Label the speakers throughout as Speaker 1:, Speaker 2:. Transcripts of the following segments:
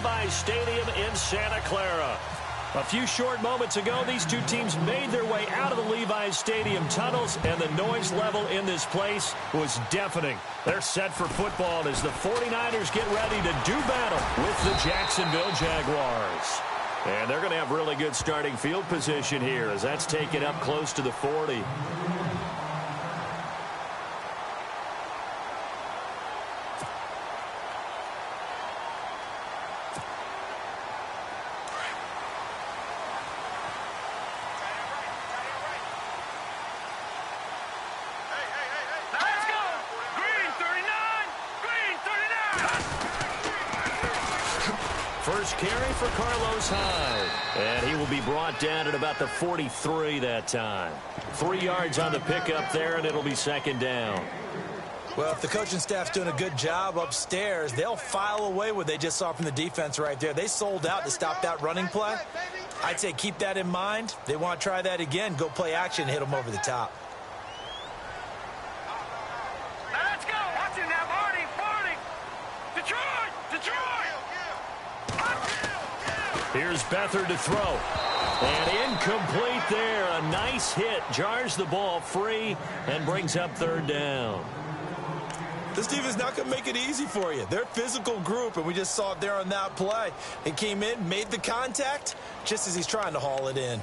Speaker 1: Levi's Stadium in Santa Clara. A few short moments ago, these two teams made their way out of the Levi's Stadium tunnels, and the noise level in this place was deafening. They're set for football as the 49ers get ready to do battle with the Jacksonville Jaguars. And they're going to have really good starting field position here as that's taken up close to the 40. First carry for Carlos Hyde. And he will be brought down at about the 43 that time. 3 yards on the pickup there, and it'll be second down.
Speaker 2: Well, if the coaching staff's doing a good job upstairs, they'll file away what they just saw from the defense right there. They sold out to stop that running play. I'd say keep that in mind. They want to try that again. Go play action and hit them over the top.
Speaker 3: Let's go. Watch it now, Marty. Detroit.
Speaker 1: Here's Beathard to throw. And incomplete there. A nice hit. Jars the ball free and brings up third down.
Speaker 2: This defense not going to make it easy for you. They're a physical group, and we just saw it there on that play. He came in, made the contact, just as he's trying to haul it in.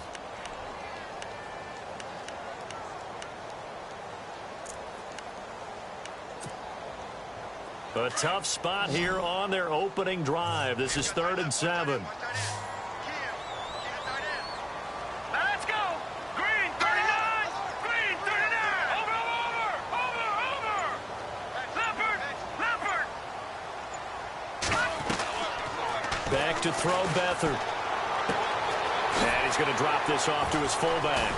Speaker 1: A tough spot here on their opening drive. This is 3rd and 7.
Speaker 3: Let's go. Green 39. Over. Leopard.
Speaker 1: Back to throw Beathard. And he's going to drop this off to his fullback.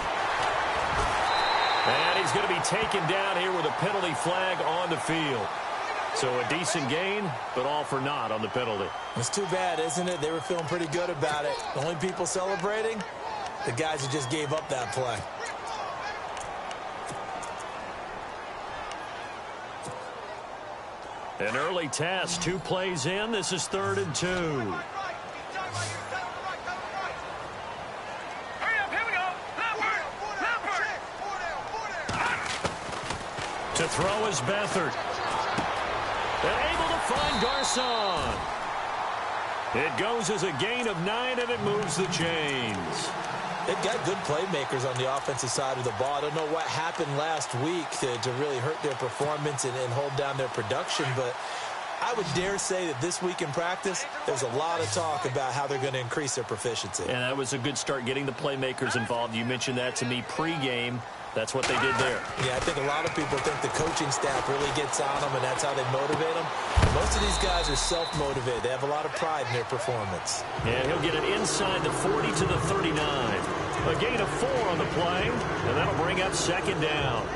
Speaker 1: And he's going to be taken down here with a penalty flag on the field. So a decent gain, but all for naught on the penalty.
Speaker 2: It's too bad, isn't it? They were feeling pretty good about it. The only people celebrating, the guys who just gave up that play.
Speaker 1: An early test, 2 plays in. This is 3rd and 2.
Speaker 3: Hurry up, here we go. Leopard.
Speaker 1: To throw is Beathard. And able to find Garcon. It goes as a gain of 9, and it moves the chains.
Speaker 2: They've got good playmakers on the offensive side of the ball. I don't know what happened last week to really hurt their performance and hold down their production, but I would dare say that this week in practice, there's a lot of talk about how they're going to increase their proficiency.
Speaker 1: And that was a good start getting the playmakers involved. You mentioned that to me pregame. That's what they did there.
Speaker 2: Yeah, I think a lot of people think the coaching staff really gets on them, and that's how they motivate them. Most of these guys are self-motivated. They have a lot of pride in their performance.
Speaker 1: And he'll get it inside the 40 to the 39. A gain of 4 on the play, and that'll bring up second down.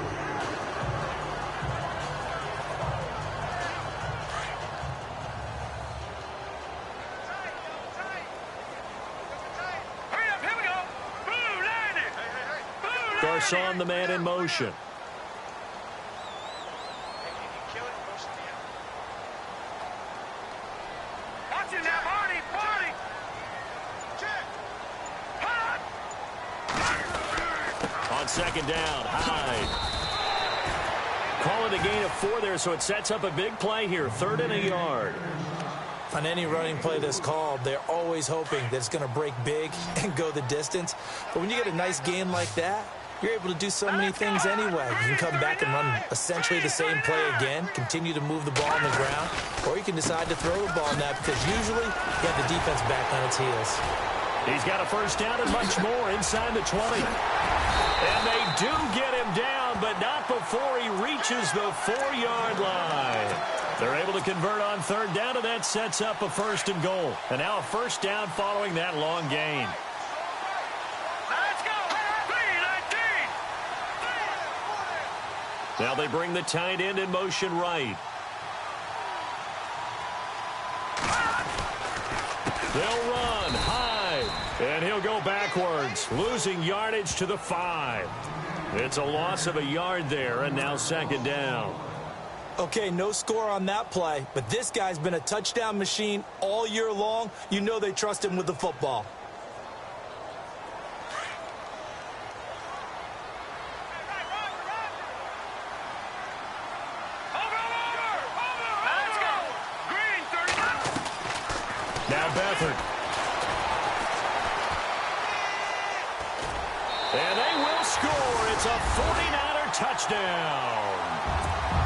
Speaker 1: Garcon, the man in motion.
Speaker 3: Watch it now, Marty.
Speaker 1: On second down, Hyde. Call it a gain of 4 there, so it sets up a big play here. 3rd and a yard.
Speaker 2: On any running play that's called, they're always hoping that it's going to break big and go the distance. But when you get a nice game like that, you're able to do so many things anyway. You can come back and run essentially the same play again, continue to move the ball on the ground, or you can decide to throw the ball now because usually you have the defense back on its heels.
Speaker 1: He's got a first down and much more inside the 20. And they do get him down, but not before he reaches the 4-yard line. They're able to convert on 3rd down, and that sets up a 1st and goal. And now a first down following that long gain. Now they bring the tight end in motion right. They'll run high, and he'll go backwards, losing yardage to the 5. It's a loss of a yard there, and now second down.
Speaker 2: Okay, no score on that play, but this guy's been a touchdown machine all year long. You know they trust him with the football.
Speaker 3: Let's go. Green, 39.
Speaker 1: Now Beathard. And they will score. It's a 49er touchdown.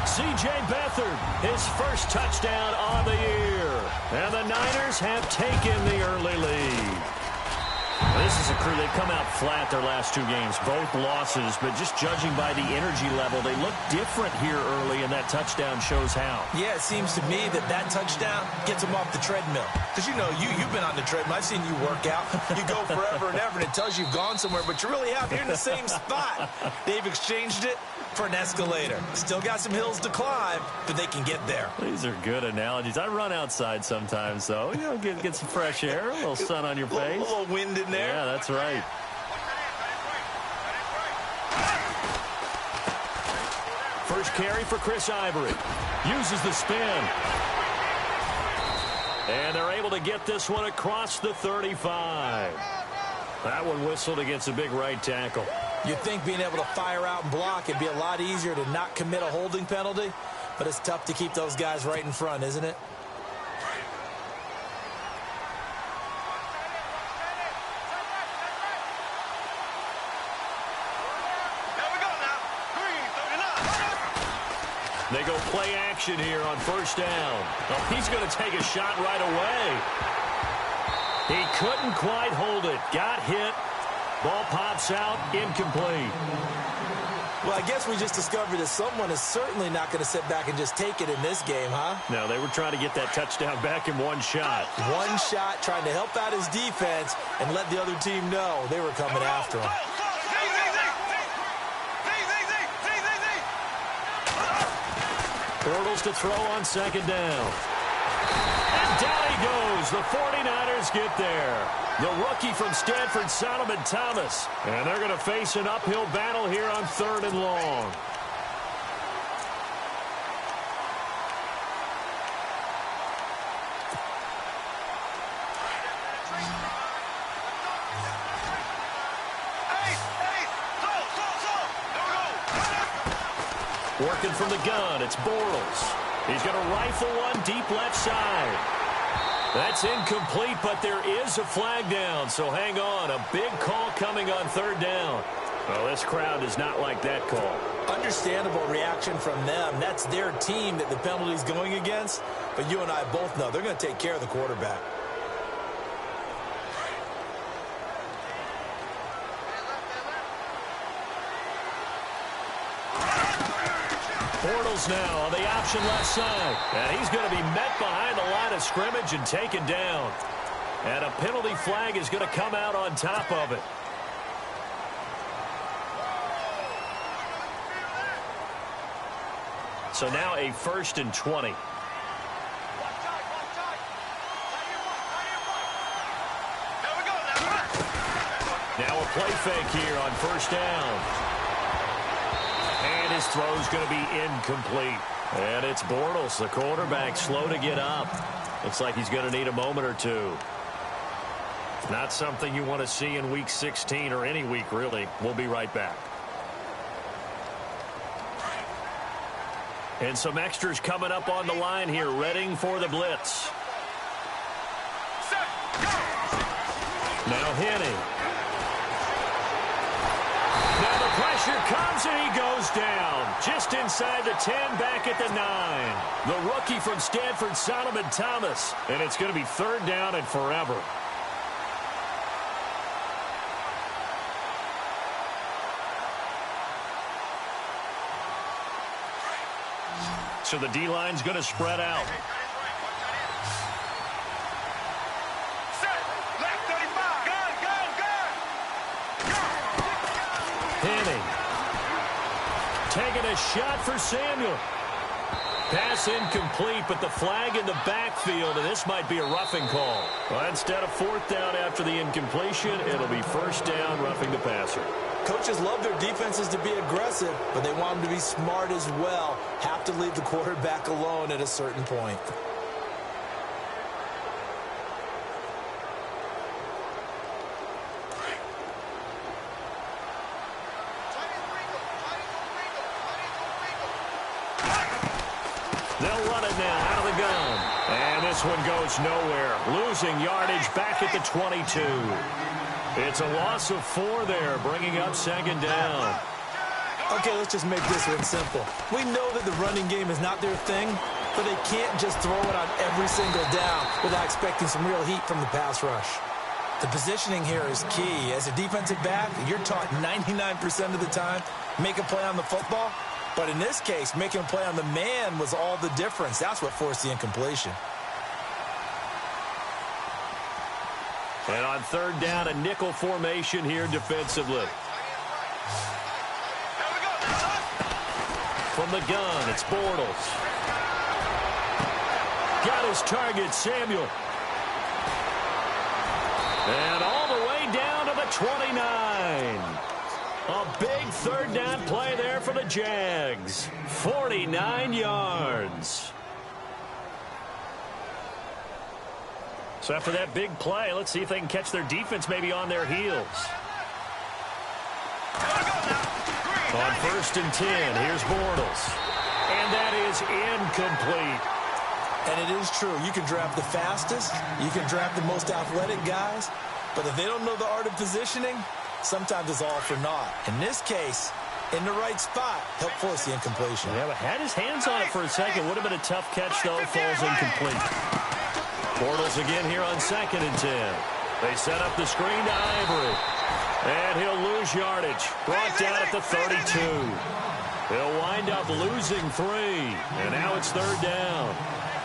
Speaker 1: C.J. Beathard, his first touchdown on the year. And the Niners have taken the early lead. This is a crew. They've come out flat their last 2 games, both losses, but just judging by the energy level, they look different here early, and that touchdown shows how.
Speaker 2: Yeah, it seems to me that touchdown gets them off the treadmill. Because, you know, you've been on the treadmill. I've seen you work out. You go forever and ever, and it tells you you've gone somewhere, but you really have. You're in the same spot. They've exchanged it for an escalator. Still got some hills to climb, but they can get there.
Speaker 1: These are good analogies. I run outside sometimes, though. You know, get some fresh air, a little sun on your face.
Speaker 2: A little wind in there.
Speaker 1: Yeah, that's right. First carry for Chris Ivory. Uses the spin. And they're able to get this one across the 35. That one whistled against a big right tackle.
Speaker 2: You'd think being able to fire out and block it'd be a lot easier to not commit a holding penalty, but it's tough to keep those guys right in front, isn't it?
Speaker 1: They go play action here on first down. Oh, he's going to take a shot right away. He couldn't quite hold it. Got hit. Ball pops out. Incomplete.
Speaker 2: Well, I guess we just discovered that someone is certainly not going to sit back and just take it in this game, huh?
Speaker 1: No, they were trying to get that touchdown back in one shot.
Speaker 2: One shot, trying to help out his defense and let the other team know they were coming after him.
Speaker 1: Bortles to throw on second down. And down he goes. The 49ers get there. The rookie from Stanford, Solomon Thomas. And they're going to face an uphill battle here on 3rd and long. Working from the gun, it's Bortles. He's going to rifle one deep left side. That's incomplete, but there is a flag down, so hang on. A big call coming on 3rd down. Well, this crowd does not like that call.
Speaker 2: Understandable reaction from them. That's their team that the penalty's going against, but you and I both know they're going to take care of the quarterback.
Speaker 1: Bortles now on the option left side. And he's going to be met behind the line of scrimmage and taken down. And a penalty flag is going to come out on top of it. So now a 1st and 20. Now a play fake here on first down. And his throw's going to be incomplete. And it's Bortles, the quarterback, slow to get up. Looks like he's going to need a moment or two. Not something you want to see in Week 16 or any week, really. We'll be right back. And some extras coming up on the line here, readying for the blitz. Now Henning. Now the pressure comes and he goes down. Just inside the 10, back at the 9. The rookie from Stanford, Solomon Thomas. And it's going to be 3rd down and forever. So the D-line's going to spread out. Henning. Taking a shot for Samuel. Pass incomplete, but the flag in the backfield, and this might be a roughing call. Well, instead of fourth down after the incompletion, it'll be first down, roughing the passer.
Speaker 2: Coaches love their defenses to be aggressive, but they want them to be smart as well. Have to leave the quarterback alone at a certain point.
Speaker 1: They'll run it now out of the gun. And this one goes nowhere. Losing yardage back at the 22. It's a loss of 4 there, bringing up second down.
Speaker 2: Okay, let's just make this one simple. We know that the running game is not their thing, but they can't just throw it on every single down without expecting some real heat from the pass rush. The positioning here is key. As a defensive back, you're taught 99% of the time, make a play on the football. But in this case, making a play on the man was all the difference. That's what forced the incompletion.
Speaker 1: And on third down, a nickel formation here defensively. From the gun, it's Bortles. Got his target, Samuel. And all the way down to the 29. A big third down play there for the Jags. 49 yards. So after that big play, let's see if they can catch their defense maybe on their heels. On 1st and 10, here's Bortles. And that is incomplete.
Speaker 2: And it is true. You can draft the fastest. You can draft the most athletic guys. But if they don't know the art of positioning, sometimes it's all for naught. In this case, in the right spot, helped force the incompletion.
Speaker 1: Yeah, but had his hands on it for a second. Would have been a tough catch, though. Falls incomplete. Bortles again here on 2nd and 10. They set up the screen to Ivory. And he'll lose yardage. Brought down at the 32. He'll wind up losing 3. And now it's third down.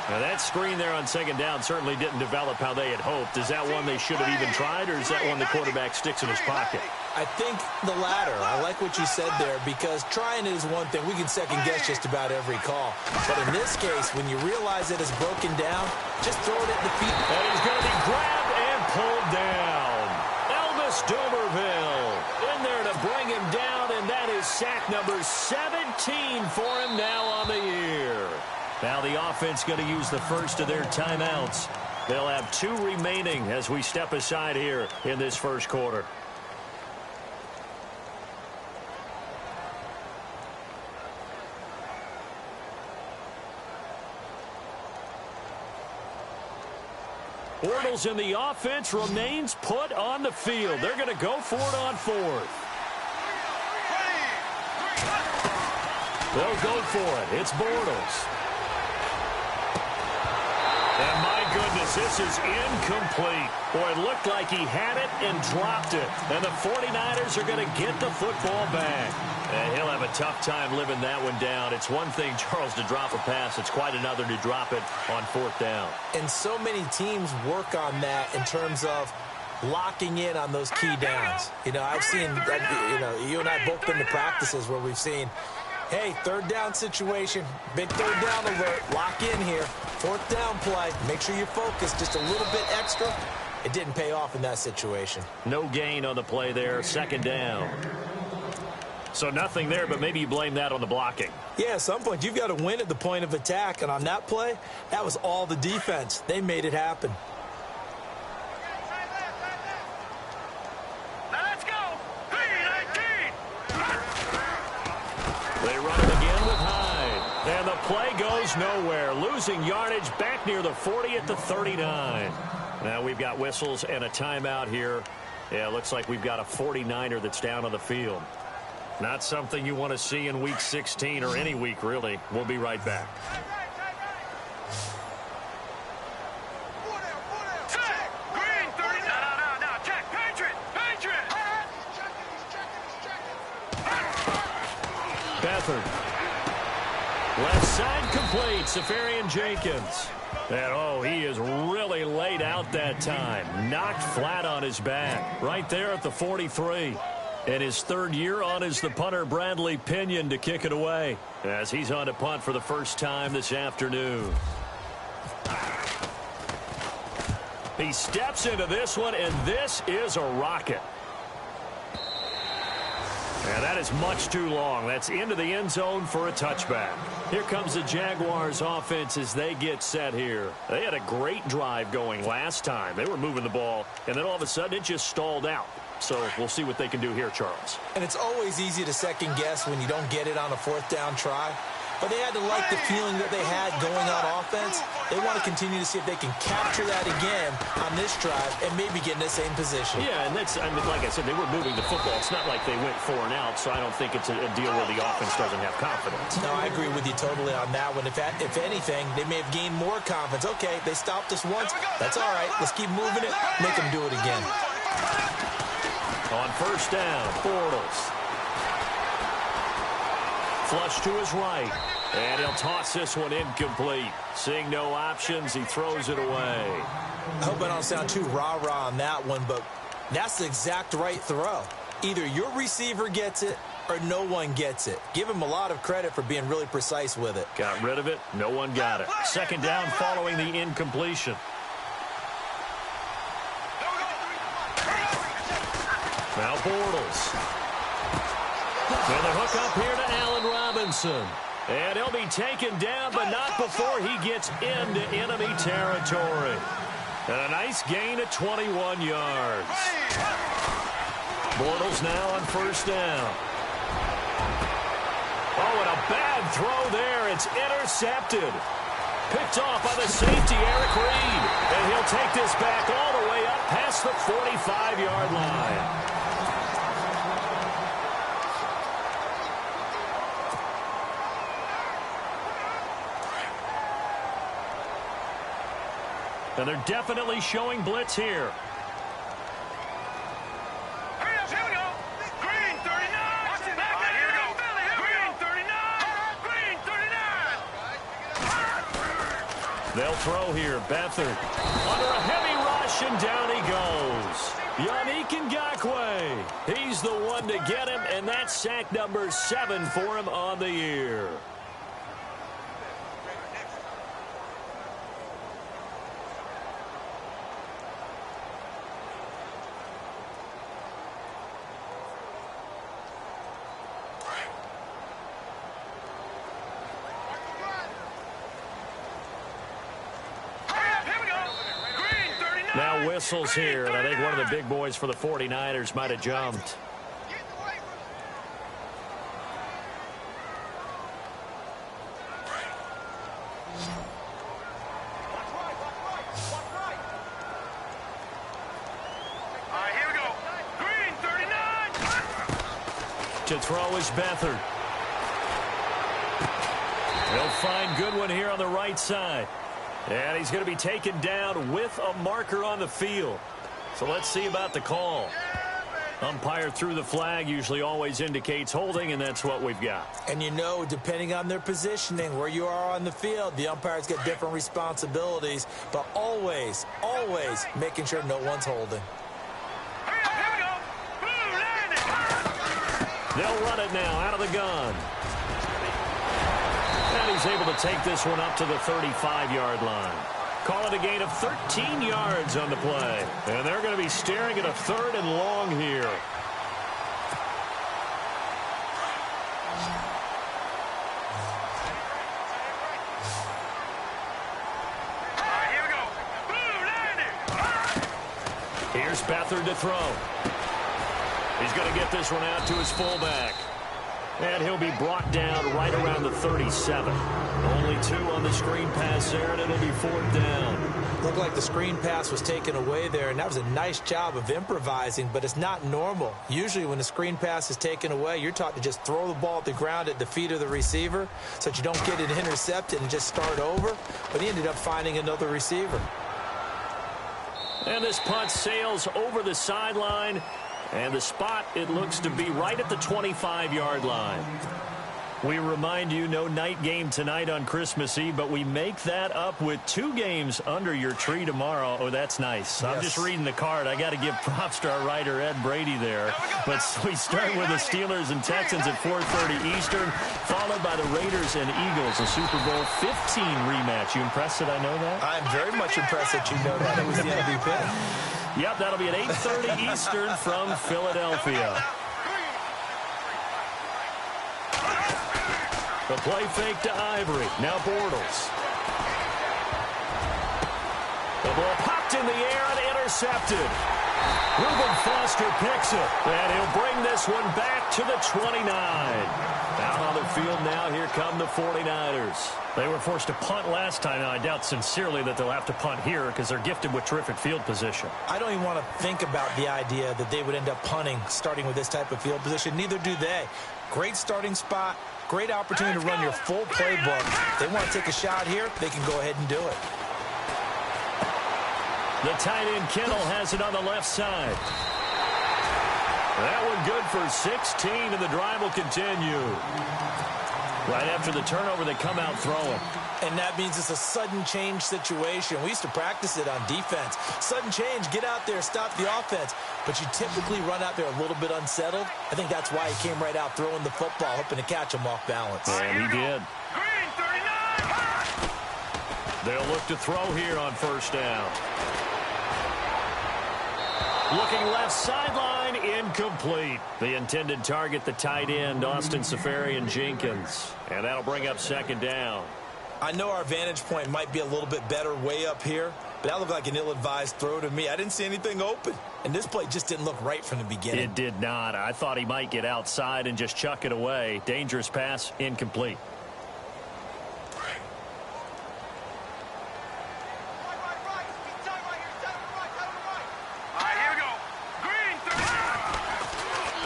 Speaker 1: Now that screen there on second down certainly didn't develop how they had hoped. Is that one they should have even tried, or is that one the quarterback sticks in his pocket?
Speaker 2: I think the latter. I like what you said there, because trying it is one thing. We can second guess just about every call. But in this case, when you realize that it's broken down, just throw it at the feet.
Speaker 1: And he's going to be grabbed and pulled down. Elvis Dumerville in there to bring him down, and that is sack number 17 for him now on the year. Now the offense going to use the first of their timeouts. They'll have 2 remaining as we step aside here in this first quarter. Bortles in the offense remains put on the field. They're going to go for it on 4th. They'll go for it. It's Bortles. And my goodness, this is incomplete. Boy, it looked like he had it and dropped it. And the 49ers are going to get the football back. And he'll have a tough time living that one down. It's one thing, Charles, to drop a pass. It's quite another to drop it on 4th down.
Speaker 2: And so many teams work on that in terms of locking in on those key downs. You know, I've seen, you and I both been to practices where we've seen, hey, third down situation, big third down alert, lock in here. 4th down play, make sure you're focused just a little bit extra. It didn't pay off in that situation.
Speaker 1: No gain on the play there, 2nd down. So nothing there, but maybe you blame that on the blocking.
Speaker 2: Yeah, at some point, you've got to win at the point of attack. And on that play, that was all the defense. They made it happen.
Speaker 3: Now let's go. 3-19.
Speaker 1: They run it again with Hyde. And the play goes nowhere. Losing yardage back near the 40 at the 39. Now we've got whistles and a timeout here. Yeah, it looks like we've got a 49er that's down on the field. Not something you want to see in Week 16 or any week, really. We'll be right back.
Speaker 3: Check. Green 30. No. Check. Patriot.
Speaker 1: Beathard. Left side complete. Safarian Jenkins. And, he is really laid out that time. Knocked flat on his back. Right there at the 43. And his third year on is the punter, Bradley Pinion, to kick it away as he's on to punt for the first time this afternoon. He steps into this one, and this is a rocket. And that is much too long. That's into the end zone for a touchback. Here comes the Jaguars offense as they get set here. They had a great drive going last time. They were moving the ball, and then all of a sudden it just stalled out. So we'll see what they can do here, Charles.
Speaker 2: And it's always easy to second guess when you don't get it on a fourth down try. But they had to like the feeling that they had going on offense. They want to continue to see if they can capture that again on this drive and maybe get in the same position.
Speaker 1: Yeah, and that's, I mean, like I said, they were moving the football. It's not like they went 4 and out, so I don't think it's a deal where the offense doesn't have confidence.
Speaker 2: No, I agree with you totally on that one. If anything, they may have gained more confidence. Okay, they stopped us once. That's all right. Let's keep moving it. Make them do it again.
Speaker 1: On first down, Bortles. Flush to his right. And he'll toss this one incomplete. Seeing no options, he throws it away.
Speaker 2: I hope I don't sound too rah-rah on that one, but that's the exact right throw. Either your receiver gets it or no one gets it. Give him a lot of credit for being really precise with it.
Speaker 1: Got rid of it. No one got it. Second down following the incompletion. Now Bortles. And the hook up here to Allen Robinson. And he'll be taken down, but not before he gets into enemy territory. And a nice gain of 21 yards. Bortles now on first down. Oh, and a bad throw there. It's intercepted. Picked off by the safety, Eric Reed. And he'll take this back all the way up past the 45-yard line. And they're definitely showing blitz here.
Speaker 3: Hurry up, here we go. Green 39. Watch it back there. Here we go. Green 39. Green 39.
Speaker 1: They'll throw here. Beathard under a heavy rush, and down he goes. Yannick Ngakoue. He's the one to get him, and that's sack number 7 for him on the year. Now whistles here, and I think one of the big boys for the 49ers might have jumped.
Speaker 3: Here we go. Green 39.
Speaker 1: To throw is Beathard. He'll find Goodwin here on the right side. And he's going to be taken down with a marker on the field. So let's see about the call. Umpire threw the flag, usually always indicates holding, and that's what we've got.
Speaker 2: And you know, depending on their positioning, where you are on the field, the umpires get different responsibilities, but always, always making sure no one's holding.
Speaker 3: Hurry up, here we go. Blue landing.
Speaker 1: They'll run it now out of the gun. And he's able to take this one up to the 35-yard line. Call it a gain of 13 yards on the play. And they're going to be staring at a 3rd and long here.
Speaker 3: Here we go. Blue landing.
Speaker 1: Here's Beathard to throw. He's going to get this one out to his fullback. And he'll be brought down right around the 37. Only 2 on the screen pass there, and it'll be 4th down.
Speaker 2: Looked like the screen pass was taken away there, and that was a nice job of improvising, but it's not normal. Usually when the screen pass is taken away, you're taught to just throw the ball at the ground at the feet of the receiver so that you don't get it intercepted and just start over. But he ended up finding another receiver.
Speaker 1: And this punt sails over the sideline. And the spot, it looks to be right at the 25-yard line. We remind you, no night game tonight on Christmas Eve, but we make that up with 2 games under your tree tomorrow. Oh, that's nice. Yes. I'm just reading the card. I got to give props to our writer, Ed Brady, there. But we start with the Steelers and Texans at 4:30 Eastern, followed by the Raiders and Eagles, a Super Bowl 15 rematch. You impressed that I know that?
Speaker 2: I'm very much impressed that you know that. It was the MVP.
Speaker 1: Yep, that'll be at 8:30 Eastern from Philadelphia. The play fake to Ivory. Now Bortles. The ball popped in the air and intercepted. Reuben Foster picks it. And he'll bring this one back to the 29. Out on the field now, here come the 49ers. They were forced to punt last time. Now, I doubt sincerely that they'll have to punt here because they're gifted with terrific field position.
Speaker 2: I don't even want to think about the idea that they would end up punting starting with this type of field position. Neither do they. Great starting spot. Great opportunity to run your full playbook. They want to take a shot here, they can go ahead and do it.
Speaker 1: The tight end Kittle has it on the left side. That one good for 16, and the drive will continue. Right after the turnover, they come out throwing.
Speaker 2: And that means it's a sudden change situation. We used to practice it on defense. Sudden change, get out there, stop the offense. But you typically run out there a little bit unsettled. I think that's why he came right out throwing the football, hoping to catch him off balance.
Speaker 1: And he did.
Speaker 3: Green 39.
Speaker 1: They'll look to throw here on first down. Looking left sideline, incomplete. The intended target, the tight end, Austin Seferian-Jenkins. And that'll bring up second down.
Speaker 2: I know our vantage point might be a little bit better way up here, but that looked like an ill-advised throw to me. I didn't see anything open, and this play just didn't look right from the beginning.
Speaker 1: It did not. I thought he might get outside and just chuck it away. Dangerous pass, incomplete.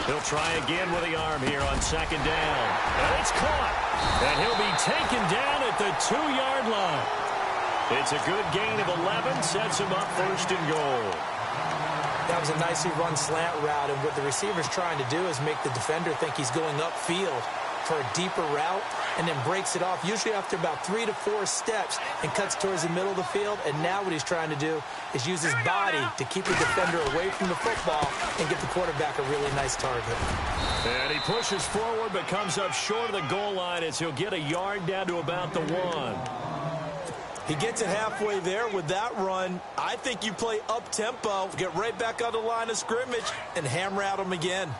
Speaker 1: He'll try again with the arm here on second down. And it's caught. And he'll be taken down at the 2-yard line. It's a good gain of 11. Sets him up first and goal.
Speaker 2: That was a nicely run slant route. And what the receiver's trying to do is make the defender think he's going upfield for a deeper route and then breaks it off, usually after about 3 to 4 steps, and cuts towards the middle of the field. And now what he's trying to do is use his body to keep the defender away from the football and get the quarterback a really nice target.
Speaker 1: And he pushes forward but comes up short of the goal line as he'll get a yard down to about the 1.
Speaker 2: He gets it halfway there with that run. I think you play up-tempo, get right back on the line of scrimmage, and hammer at him again.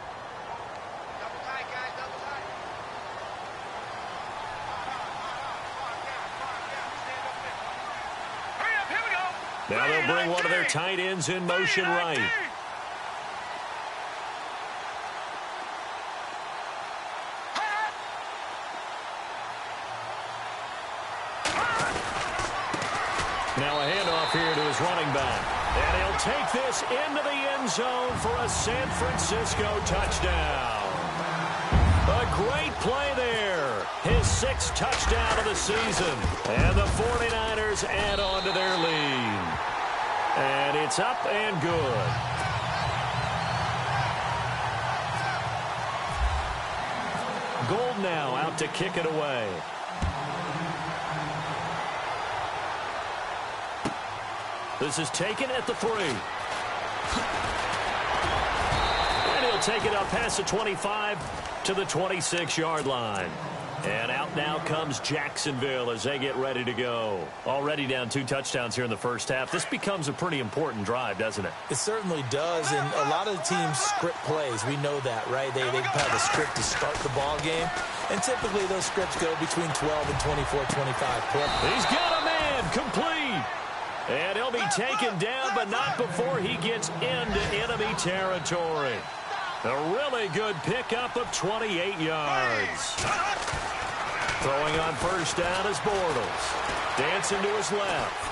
Speaker 1: Now they'll bring one of their tight ends in motion right. Now a handoff here to his running back. And he'll take this into the end zone for a San Francisco touchdown. A great play there. His 6th touchdown of the season. And the 49ers add on to their lead. And it's up and good. Gold now out to kick it away. This is taken at the 3. And he'll take it up past the 25 to the 26-yard line. And out now comes Jacksonville as they get ready to go. Already down 2 touchdowns here in the first half. This becomes a pretty important drive, doesn't it?
Speaker 2: It certainly does, and a lot of the teams script plays. We know that, right? They have a script to start the ball game, and typically those scripts go between 12 and 24, 25.
Speaker 1: He's got a man, complete. And he'll be taken down, but not before he gets into enemy territory. A really good pickup of 28 yards. Throwing on first down is Bortles. Dancing to his left.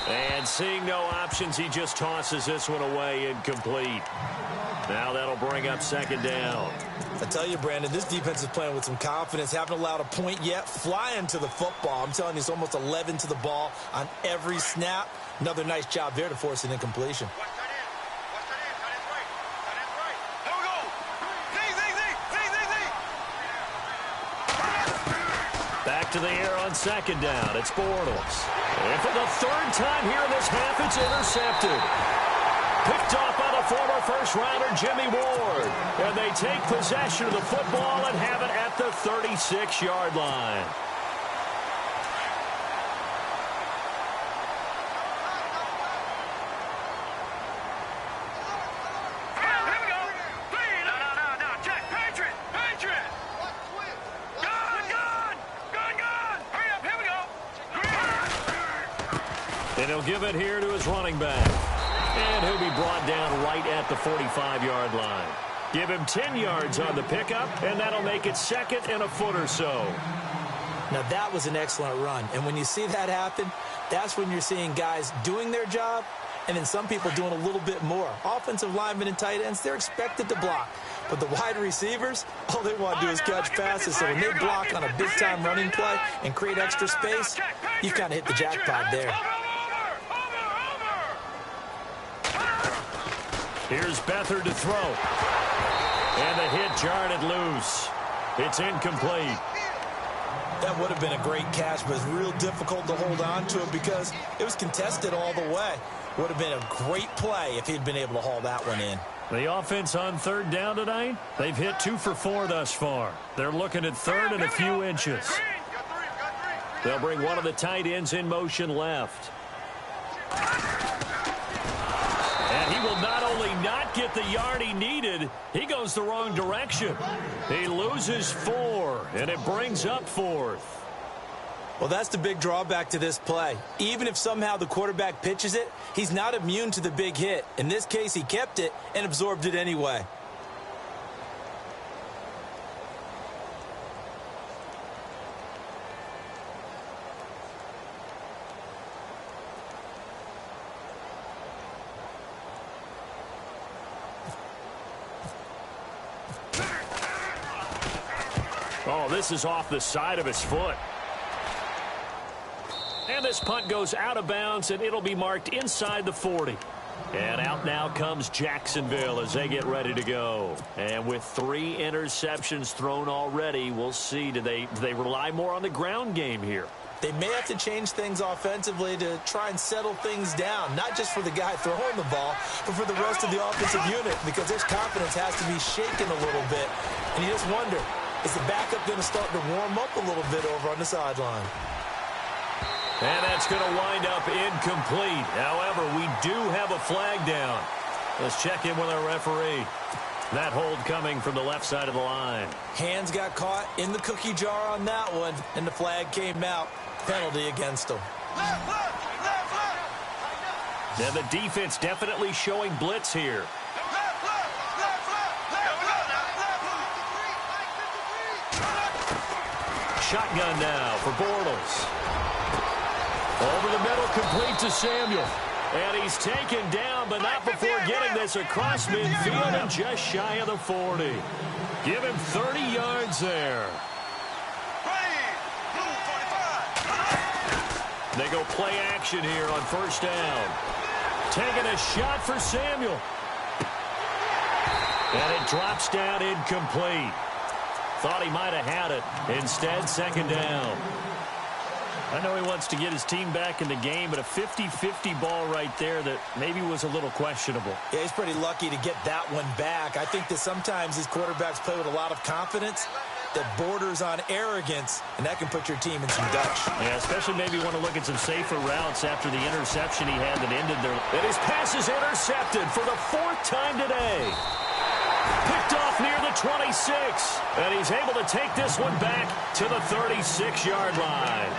Speaker 1: And seeing no options, he just tosses this one away incomplete. Now that'll bring up second down.
Speaker 2: I tell you, Brandon, this defense is playing with some confidence. Haven't allowed a point yet. Flying to the football. I'm telling you, it's almost 11 to the ball on every snap. Another nice job there to force an incompletion.
Speaker 1: back to the air on second down. It's Bortles. And for the third time here in this half, it's intercepted. Picked off by the former first-rounder Jimmy Ward. And they take possession of the football and have it at the 36-yard line. And he'll give it here to his running back. And he'll be brought down right at the 45-yard line. Give him 10 yards on the pickup, and that'll make it second and a foot or so.
Speaker 2: Now, that was an excellent run. And when you see that happen, that's when you're seeing guys doing their job and then some people doing a little bit more. Offensive linemen and tight ends, they're expected to block. But the wide receivers, all they want to do is catch passes. So when they block on a big-time running play and create extra space, you kind of hit the jackpot there.
Speaker 1: Here's Beathard to throw. And the hit jarred it loose. It's incomplete.
Speaker 2: That would have been a great catch, but it's real difficult to hold on to it because it was contested all the way. Would have been a great play if he'd been able to haul that one in.
Speaker 1: The offense on third down tonight, they've hit 2 for 4 thus far. They're looking at third and a few inches. They'll bring one of the tight ends in motion left. And he will not only not get the yard he needed, he goes the wrong direction. He loses 4, and it brings up 4th.
Speaker 2: Well, that's the big drawback to this play. Even if somehow the quarterback pitches it, he's not immune to the big hit. In this case, he kept it and absorbed it anyway.
Speaker 1: Oh, this is off the side of his foot. And this punt goes out of bounds, and it'll be marked inside the 40. And out now comes Jacksonville as they get ready to go. And with 3 interceptions thrown already, we'll see. Do they rely more on the ground game here?
Speaker 2: They may have to change things offensively to try and settle things down, not just for the guy throwing the ball, but for the rest of the offensive unit, because their confidence has to be shaken a little bit. And you just wonder, is the backup going to start to warm up a little bit over on the sideline?
Speaker 1: And that's going to wind up incomplete. However, we do have a flag down. Let's check in with our referee. That hold coming from the left side of the line.
Speaker 2: Hands got caught in the cookie jar on that one, and the flag came out. Penalty against him.
Speaker 1: Now the defense definitely showing blitz here. Shotgun now for Bortles. Over the middle, complete to Samuel. And he's taken down, but not before getting this across midfield and just shy of the 40. Give him 30 yards there. They go play action here on first down. Taking a shot for Samuel. And it drops down incomplete. Thought he might have had it. Instead, second down. I know he wants to get his team back in the game, but a 50-50 ball right there that maybe was a little questionable.
Speaker 2: Yeah, he's pretty lucky to get that one back. I think that sometimes these quarterbacks play with a lot of confidence that borders on arrogance, and that can put your team in some dutch.
Speaker 1: Yeah, especially maybe want to look at some safer routes after the interception he had that ended there. And his pass is intercepted for the 4th time today. Picked off near the 26, and he's able to take this one back to the 36-yard line.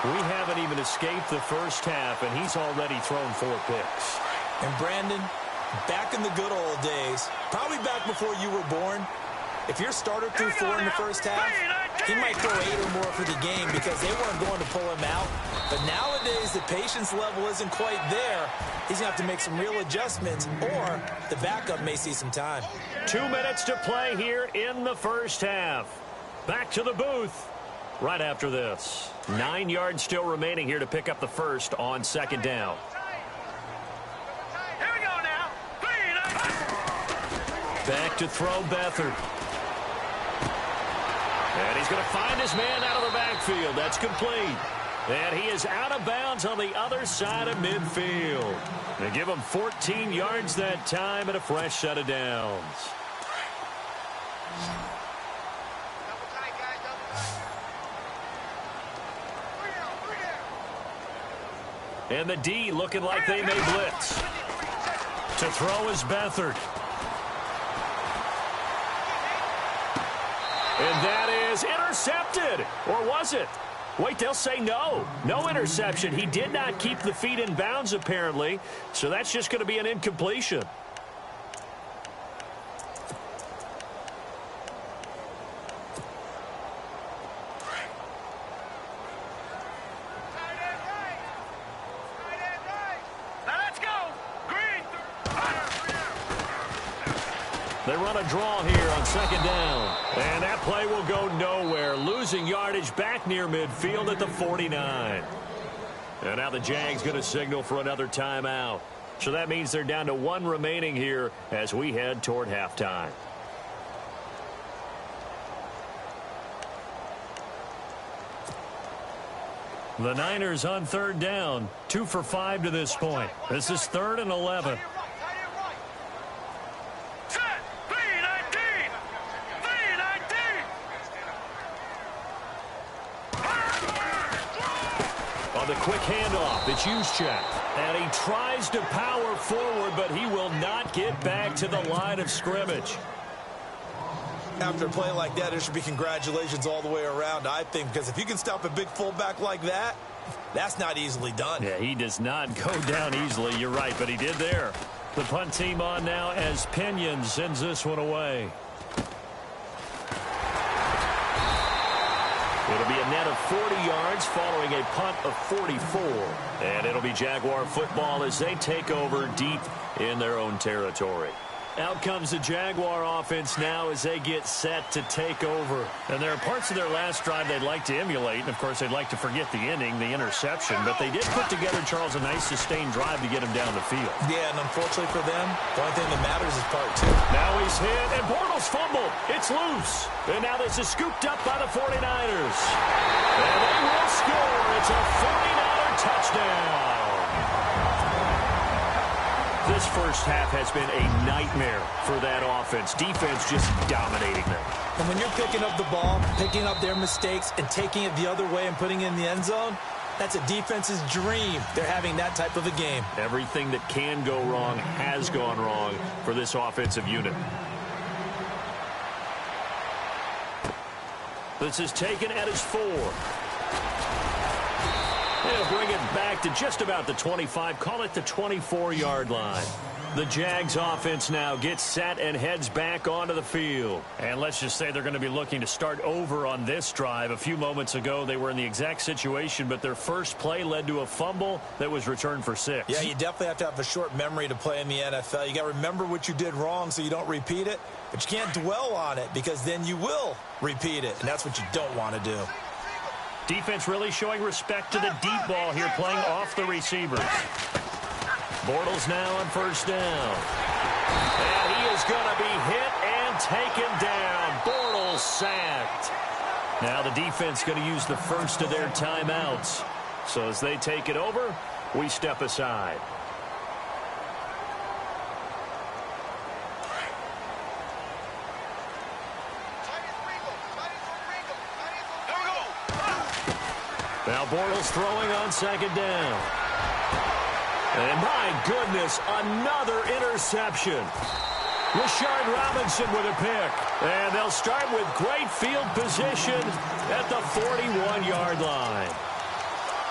Speaker 1: We haven't even escaped the first half, and he's already thrown 4 picks.
Speaker 2: And Brandon, back in the good old days, probably back before you were born, if your starter threw 4 in the first half, he might throw 8 or more for the game because they weren't going to pull him out. But nowadays, the patience level isn't quite there. He's going to have to make some real adjustments, or the backup may see some time.
Speaker 1: 2 minutes to play here in the first half. Back to the booth right after this. 9 yards still remaining here to pick up the first on second down.
Speaker 3: Here we go now.
Speaker 1: Back to throw Beathard. And he's going to find his man out of the backfield. That's complete. And he is out of bounds on the other side of midfield. They give him 14 yards that time and a fresh set of downs. And the D looking like they may blitz. To throw is Beathard. And that is intercepted. Or was it? Wait, they'll say no. No interception. He did not keep the feet in bounds, apparently. So that's just going to be an incompletion. They run a draw here on second down. And that play will go nowhere. Losing yardage back near midfield at the 49. And now the Jags going to signal for another timeout. So that means they're down to one remaining here as we head toward halftime. The Niners on third down. 2 for 5 to this point. This is 3rd and 11. The quick handoff, it's Juszczyk. And he tries to power forward, but he will not get back to the line of scrimmage.
Speaker 2: After a play like that, there should be congratulations all the way around, I think, because if you can stop a big fullback like that, that's not easily done.
Speaker 1: Yeah, he does not go down easily, you're right, but he did there. The punt team on now as Pinion sends this one away. It'll be a net of 40 yards following a punt of 44. And it'll be Jaguar football as they take over deep in their own territory. Out comes the Jaguar offense now as they get set to take over. And there are parts of their last drive they'd like to emulate. And, of course, they'd like to forget the ending, the interception. But they did put together, Charles, a nice sustained drive to get him down the field.
Speaker 2: Yeah, and unfortunately for them, the only thing that matters is part 2.
Speaker 1: Now he's hit, and Bortles fumbled. It's loose. And now this is scooped up by the 49ers. And they will score. It's a 49er touchdown. This first half has been a nightmare for that offense. Defense just dominating them.
Speaker 2: And when you're picking up the ball, picking up their mistakes, and taking it the other way and putting it in the end zone, that's a defense's dream. They're having that type of a game.
Speaker 1: Everything that can go wrong has gone wrong for this offensive unit. This is taken at his 4. They'll bring it back to just about the 25. Call it the 24-yard line. The Jags offense now gets set and heads back onto the field. And let's just say they're going to be looking to start over on this drive. A few moments ago, they were in the exact situation, but their first play led to a fumble that was returned for 6.
Speaker 2: Yeah, you definitely have to have a short memory to play in the NFL. You got to remember what you did wrong so you don't repeat it, but you can't dwell on it because then you will repeat it, and that's what you don't want to do.
Speaker 1: Defense really showing respect to the deep ball here, playing off the receivers. Bortles now on first down. And he is going to be hit and taken down. Bortles sacked. Now the defense going to use the first of their timeouts. So as they take it over, we step aside. Now Bortles throwing on second down. And my goodness, another interception. Rashard Robinson with a pick. And they'll start with great field position at the 41-yard line.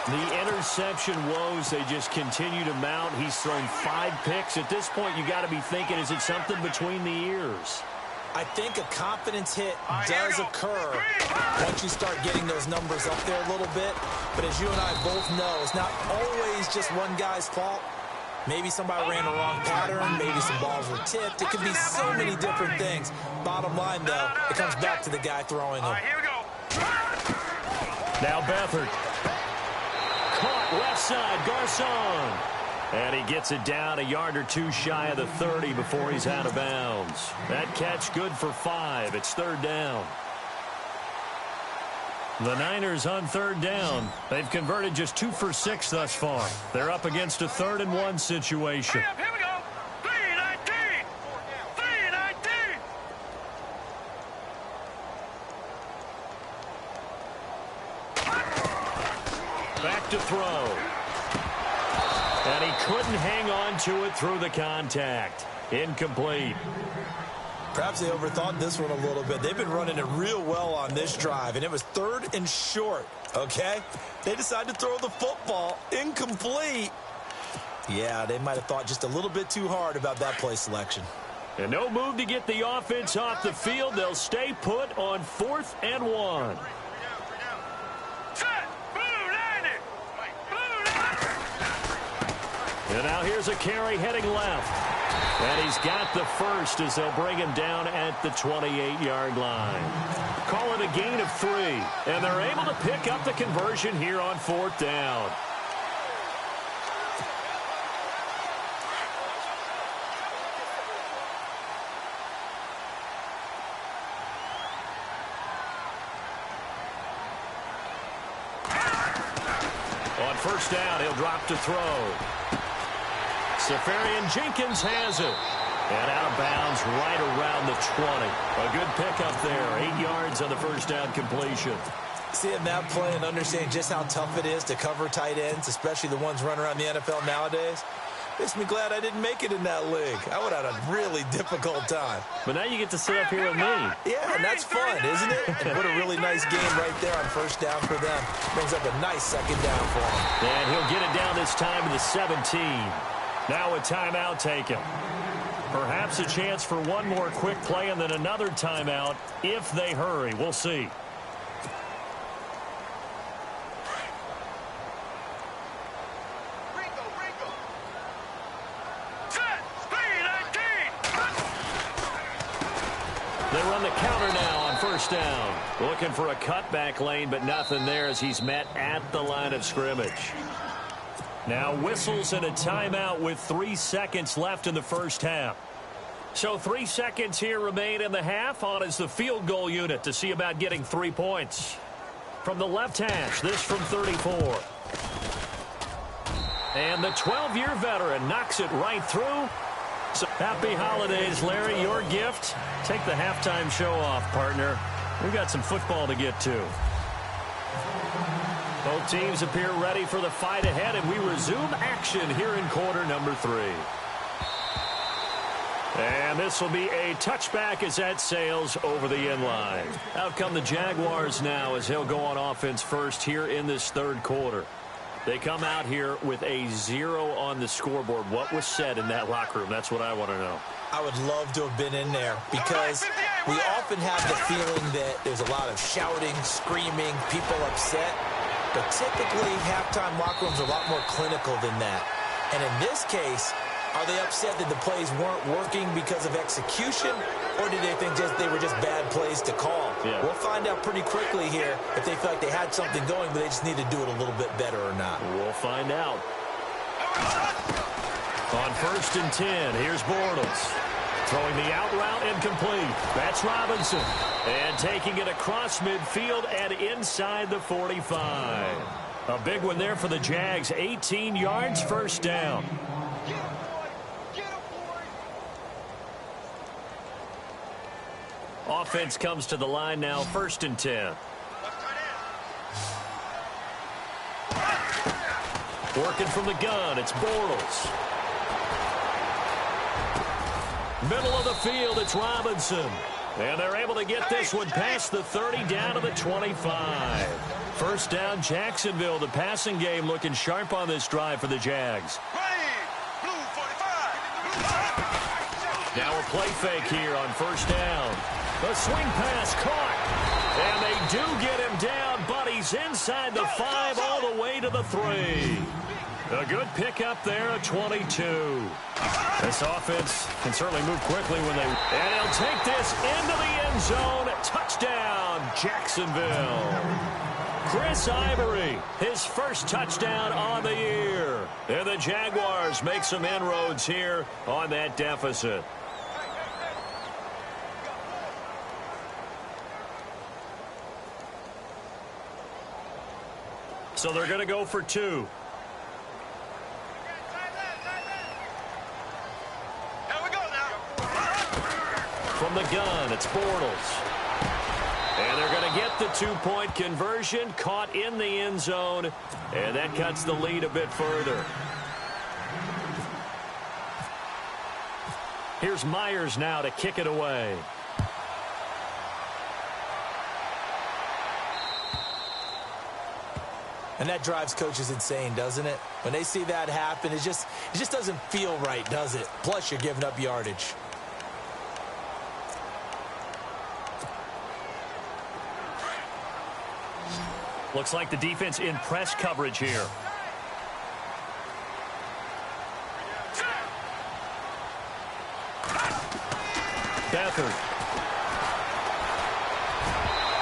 Speaker 1: The interception woes, they just continue to mount. He's thrown 5 picks. At this point, you got to be thinking, is it something between the ears?
Speaker 2: I think a confidence hit does occur once you start getting those numbers up there a little bit. But as you and I both know, it's not always just one guy's fault. Maybe somebody ran a wrong pattern. Maybe some balls were tipped. It could be so many different things. Bottom line, though, it comes back to the guy throwing them.
Speaker 3: Here we go.
Speaker 1: Now Beathard. Caught left side, Garcon. And he gets it down a yard or 2 shy of the 30 before he's out of bounds. That catch good for 5. It's third down. The Niners on third down. They've converted just 2 for 6 thus far. They're up against a 3rd and 1 situation.
Speaker 3: Hurry up, here we go. 3-19. 3-19.
Speaker 1: Back to throw. And he couldn't hang on to it through the contact. Incomplete.
Speaker 2: Perhaps they overthought this one a little bit. They've been running it real well on this drive, and it was 3rd and short, okay? They decided to throw the football. Incomplete. Yeah, they might have thought just a little bit too hard about that play selection.
Speaker 1: And no move to get the offense off the field. They'll stay put on 4th and 1.
Speaker 3: Set. Blue 90. Blue 90.
Speaker 1: And now here's a carry heading left. And he's got the first as they'll bring him down at the 28-yard line. Call it a gain of 3. And they're able to pick up the conversion here on 4th down. On 1st down, he'll drop to throw. Safarian Jenkins has it. And out of bounds right around the 20. A good pickup there. 8 yards on the 1st down completion.
Speaker 2: Seeing that play and understanding just how tough it is to cover tight ends, especially the ones running around the NFL nowadays, makes me glad I didn't make it in that league. I would have had a really difficult time.
Speaker 1: But now you get to sit up here with me.
Speaker 2: Yeah, and that's fun, isn't it? And what a really nice game right there on 1st down for them. Brings up a nice 2nd down for them.
Speaker 1: And he'll get it down this time to the 17. Now a timeout taken. Perhaps a chance for one more quick play and then another timeout if they hurry. We'll see.
Speaker 3: Set. 3-19.
Speaker 1: They run the counter now on 1st down. Looking for a cutback lane, but nothing there as he's met at the line of scrimmage. Now whistles and a timeout with 3 seconds left in the 1st half. So 3 seconds here remain in the half. On is the field goal unit to see about getting 3 points. From the left hash, this from 34. And the 12-year veteran knocks it right through. So happy holidays, Larry. Your gift. Take the halftime show off, partner. We've got some football to get to. Both teams appear ready for the fight ahead, and we resume action here in quarter number 3. And this will be a touchback as that sails over the inline. Out come the Jaguars now as they'll go on offense first here in this 3rd quarter. They come out here with a 0 on the scoreboard. What was said in that locker room? That's what I want to know.
Speaker 2: I would love to have been in there because we often have the feeling that there's a lot of shouting, screaming, people upset. But typically, halftime locker rooms are a lot more clinical than that. And in this case, are they upset that the plays weren't working because of execution, or did they think they were just bad plays to call?
Speaker 1: Yeah.
Speaker 2: We'll find out pretty quickly here if they feel like they had something going, but they just need to do it a little bit better or not.
Speaker 1: We'll find out. On 1st and 10, here's Bortles. Throwing the out route incomplete. That's Robinson. And taking it across midfield and inside the 45. A big one there for the Jags. 18 yards, 1st down. Offense comes to the line now, 1st and 10. Working from the gun, it's Bortles. Middle of the field, it's Robinson. And they're able to get this one past the 30 down to the 25. 1st down, Jacksonville. The passing game looking sharp on this drive for the Jags. Now a play fake here on 1st down. The swing pass caught. And they do get him down, but he's inside the 5 all the way to the 3. A good pickup there at 22. This offense can certainly move quickly when they... And he'll take this into the end zone. Touchdown, Jacksonville. Chris Ivory, his first touchdown on the year. And the Jaguars make some inroads here on that deficit. So they're going to go for 2. From the gun, it's Bortles. And they're going to get the 2-point conversion, caught in the end zone, and that cuts the lead a bit further. Here's Myers now to kick it away.
Speaker 2: And that drives coaches insane, doesn't it? When they see that happen, it just doesn't feel right, does it? Plus, you're giving up yardage.
Speaker 1: Looks like the defense in press coverage here. Beathard.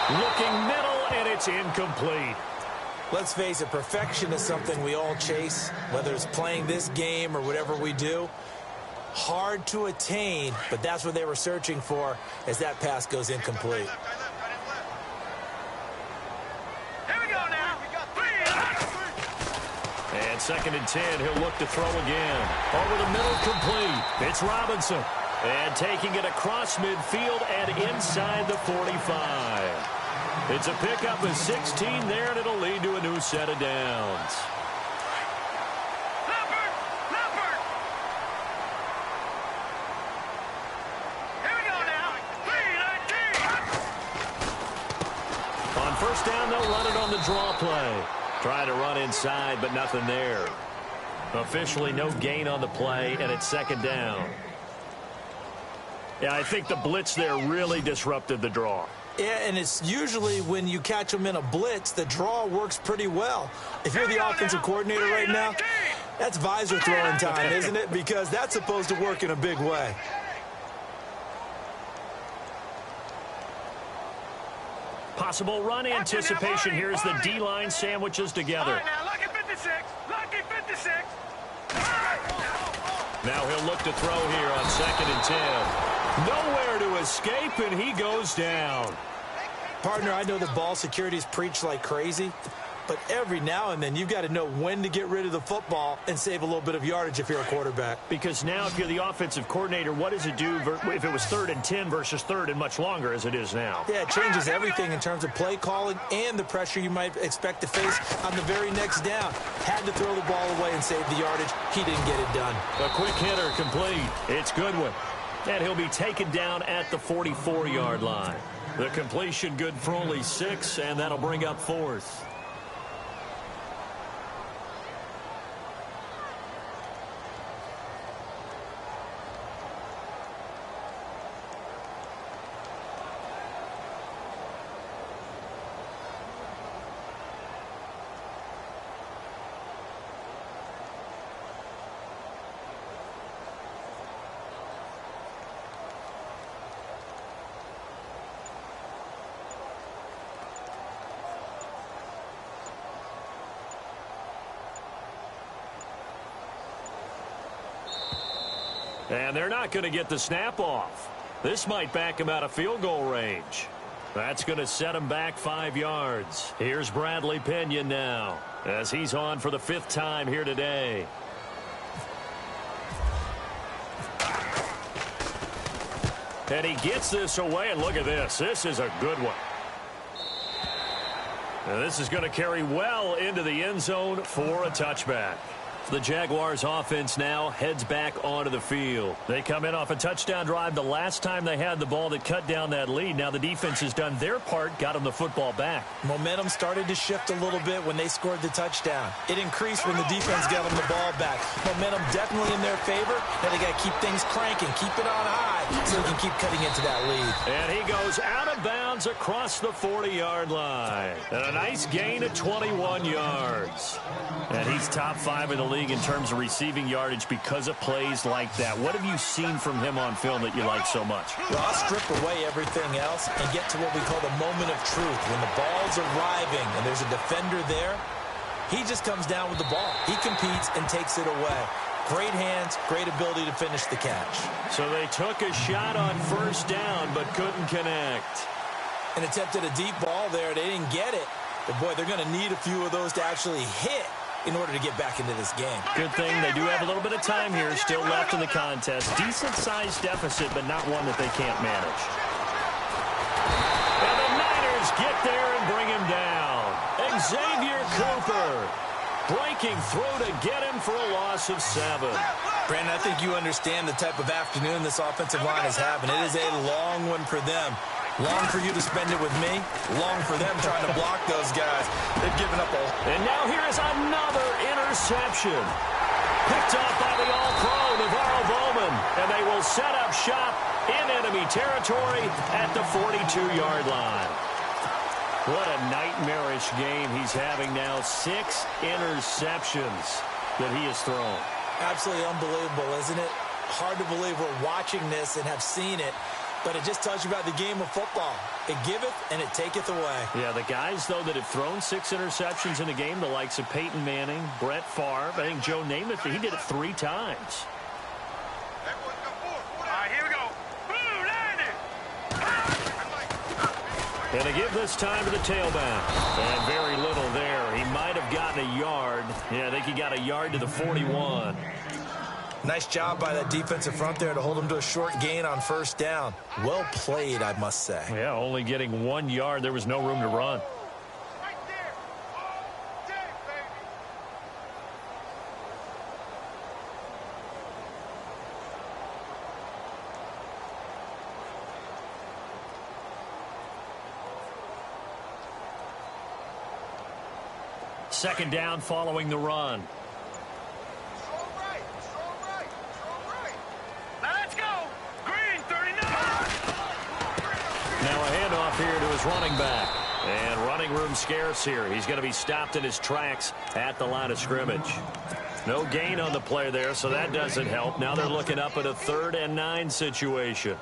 Speaker 1: Looking middle, and it's incomplete.
Speaker 2: Let's face it, perfection is something we all chase, whether it's playing this game or whatever we do. Hard to attain, but that's what they were searching for as that pass goes incomplete.
Speaker 3: Here we go now.
Speaker 1: And 2nd and 10, he'll look to throw again. Over the middle, complete. It's Robinson. And taking it across midfield and inside the 45. It's a pickup of 16 there, and it'll lead to a new set of downs.
Speaker 3: Leopard! Here we go now. 3-19.
Speaker 1: On first down, they'll run it on the draw play. Trying to run inside, but nothing there. Officially no gain on the play, and it's 2nd down. Yeah, I think the blitz there really disrupted the draw.
Speaker 2: Yeah, and it's usually when you catch them in a blitz, the draw works pretty well. If you're the offensive coordinator right now, that's visor throwing time, isn't it? Because that's supposed to work in a big way.
Speaker 1: Possible run anticipation here as the D-line sandwiches together.
Speaker 3: All right, now, lucky 56. Lucky 56.
Speaker 1: Now he'll look to throw here on 2nd and 10. Nowhere to escape, and he goes down.
Speaker 2: Partner, I know the ball security is preached like crazy, but every now and then you've got to know when to get rid of the football and save a little bit of yardage if you're a quarterback.
Speaker 1: Because now if you're the offensive coordinator, what does it do if it was 3rd and 10 versus 3rd and much longer as it is now?
Speaker 2: Yeah, it changes everything in terms of play calling and the pressure you might expect to face on the very next down. Had to throw the ball away and save the yardage. He didn't get it done.
Speaker 1: A quick hitter complete. It's Goodwin. And he'll be taken down at the 44-yard line. The completion good for only 6, and that'll bring up 4th. And they're not going to get the snap off. This might back him out of field goal range. That's going to set him back 5 yards. Here's Bradley Pinion now as he's on for the 5th time here today. And he gets this away, and look at this. This is a good one. And this is going to carry well into the end zone for a touchback. The Jaguars offense now heads back onto the field. They come in off a touchdown drive the last time they had the ball that cut down that lead. Now the defense has done their part, got them the football back.
Speaker 2: Momentum started to shift a little bit when they scored the touchdown. It increased when the defense got them the ball back. Momentum definitely in their favor. Now they got to keep things cranking, keep it on high so they can keep cutting into that lead.
Speaker 1: And he goes out of bounds across the 40-yard line. And a nice gain of 21 yards. And he's top 5 in the league in terms of receiving yardage because of plays like that. What have you seen from him on film that you like so much?
Speaker 2: Well, I'll strip away everything else and get to what we call the moment of truth. When the ball's arriving and there's a defender there, he just comes down with the ball. He competes and takes it away. Great hands, great ability to finish the catch.
Speaker 1: So they took a shot on first down but couldn't connect.
Speaker 2: And attempted a deep ball there. They didn't get it. But, boy, they're going to need a few of those to actually hit in order to get back into this game.
Speaker 1: Good thing they do have a little bit of time here still left in the contest. Decent-sized deficit, but not one that they can't manage. And the Niners get there and bring him down. Xavier Cooper breaking through to get him for a loss of 7.
Speaker 2: Brandon, I think you understand the type of afternoon this offensive line is having. It is a long one for them. Long for you to spend it with me. Long for them trying to block those guys. They've given up a...
Speaker 1: And now here is another interception. Picked off by the All-Pro, Navarro Bowman. And they will set up shop in enemy territory at the 42-yard line. What a nightmarish game he's having now. 6 interceptions that he has thrown.
Speaker 2: Absolutely unbelievable, isn't it? Hard to believe we're watching this and have seen it. But it just tells you about the game of football. It giveth and it taketh away.
Speaker 1: Yeah, the guys, though, that have thrown 6 interceptions in a game, the likes of Peyton Manning, Brett Favre, I think Joe Namath, he did it 3 times.
Speaker 3: All right, here we go.
Speaker 1: And they give this time to the tailback. And very little there. He might have gotten a yard. Yeah, I think he got a yard to the 41.
Speaker 2: Nice job by that defensive front there to hold him to a short gain on first down. Well played, I must say.
Speaker 1: Yeah, only getting 1 yard. There was no room to run.
Speaker 3: Right there. All day, baby.
Speaker 1: Second down following the run. Here to his running back. And running room scarce here. He's going to be stopped in his tracks at the line of scrimmage. No gain on the play there, so that doesn't help. Now they're looking up at a 3rd and 9 situation.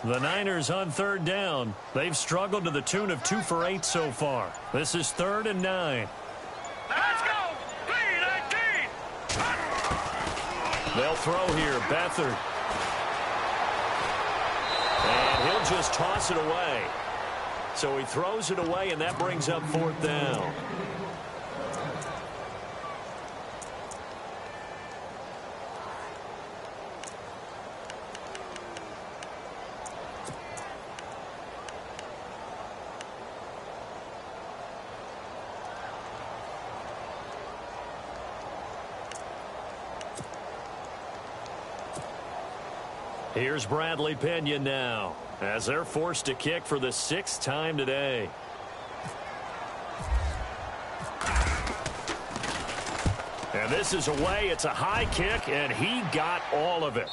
Speaker 1: The Niners on 3rd down. They've struggled to the tune of 2 for 8 so far. This is 3rd and 9.
Speaker 3: Let's go. 3-19.
Speaker 1: They'll throw here. Beathard. And he'll just toss it away. So he throws it away, and that brings up 4th down. Here's Bradley Pena now as they're forced to kick for the 6th time today. And this is away. It's a high kick, and he got all of it.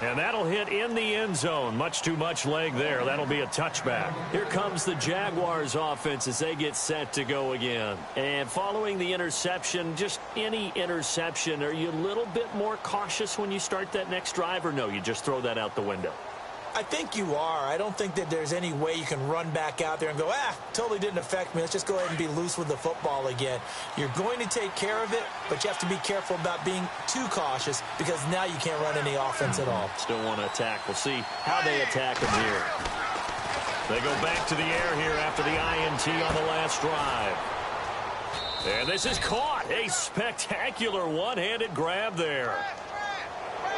Speaker 1: And that'll hit in the end zone. Much too much leg there. That'll be a touchback. Here comes the Jaguars offense as they get set to go again. And following the interception, just any interception, are you a little bit more cautious when you start that next drive, or no, you just throw that out the window?
Speaker 2: I think you are. I don't think that there's any way you can run back out there and go, totally didn't affect me. Let's just go ahead and be loose with the football again. You're going to take care of it, but you have to be careful about being too cautious because now you can't run any offense at all.
Speaker 1: Still want to attack. We'll see how they attack him here. They go back to the air here after the INT on the last drive. And this is caught. A spectacular one-handed grab there.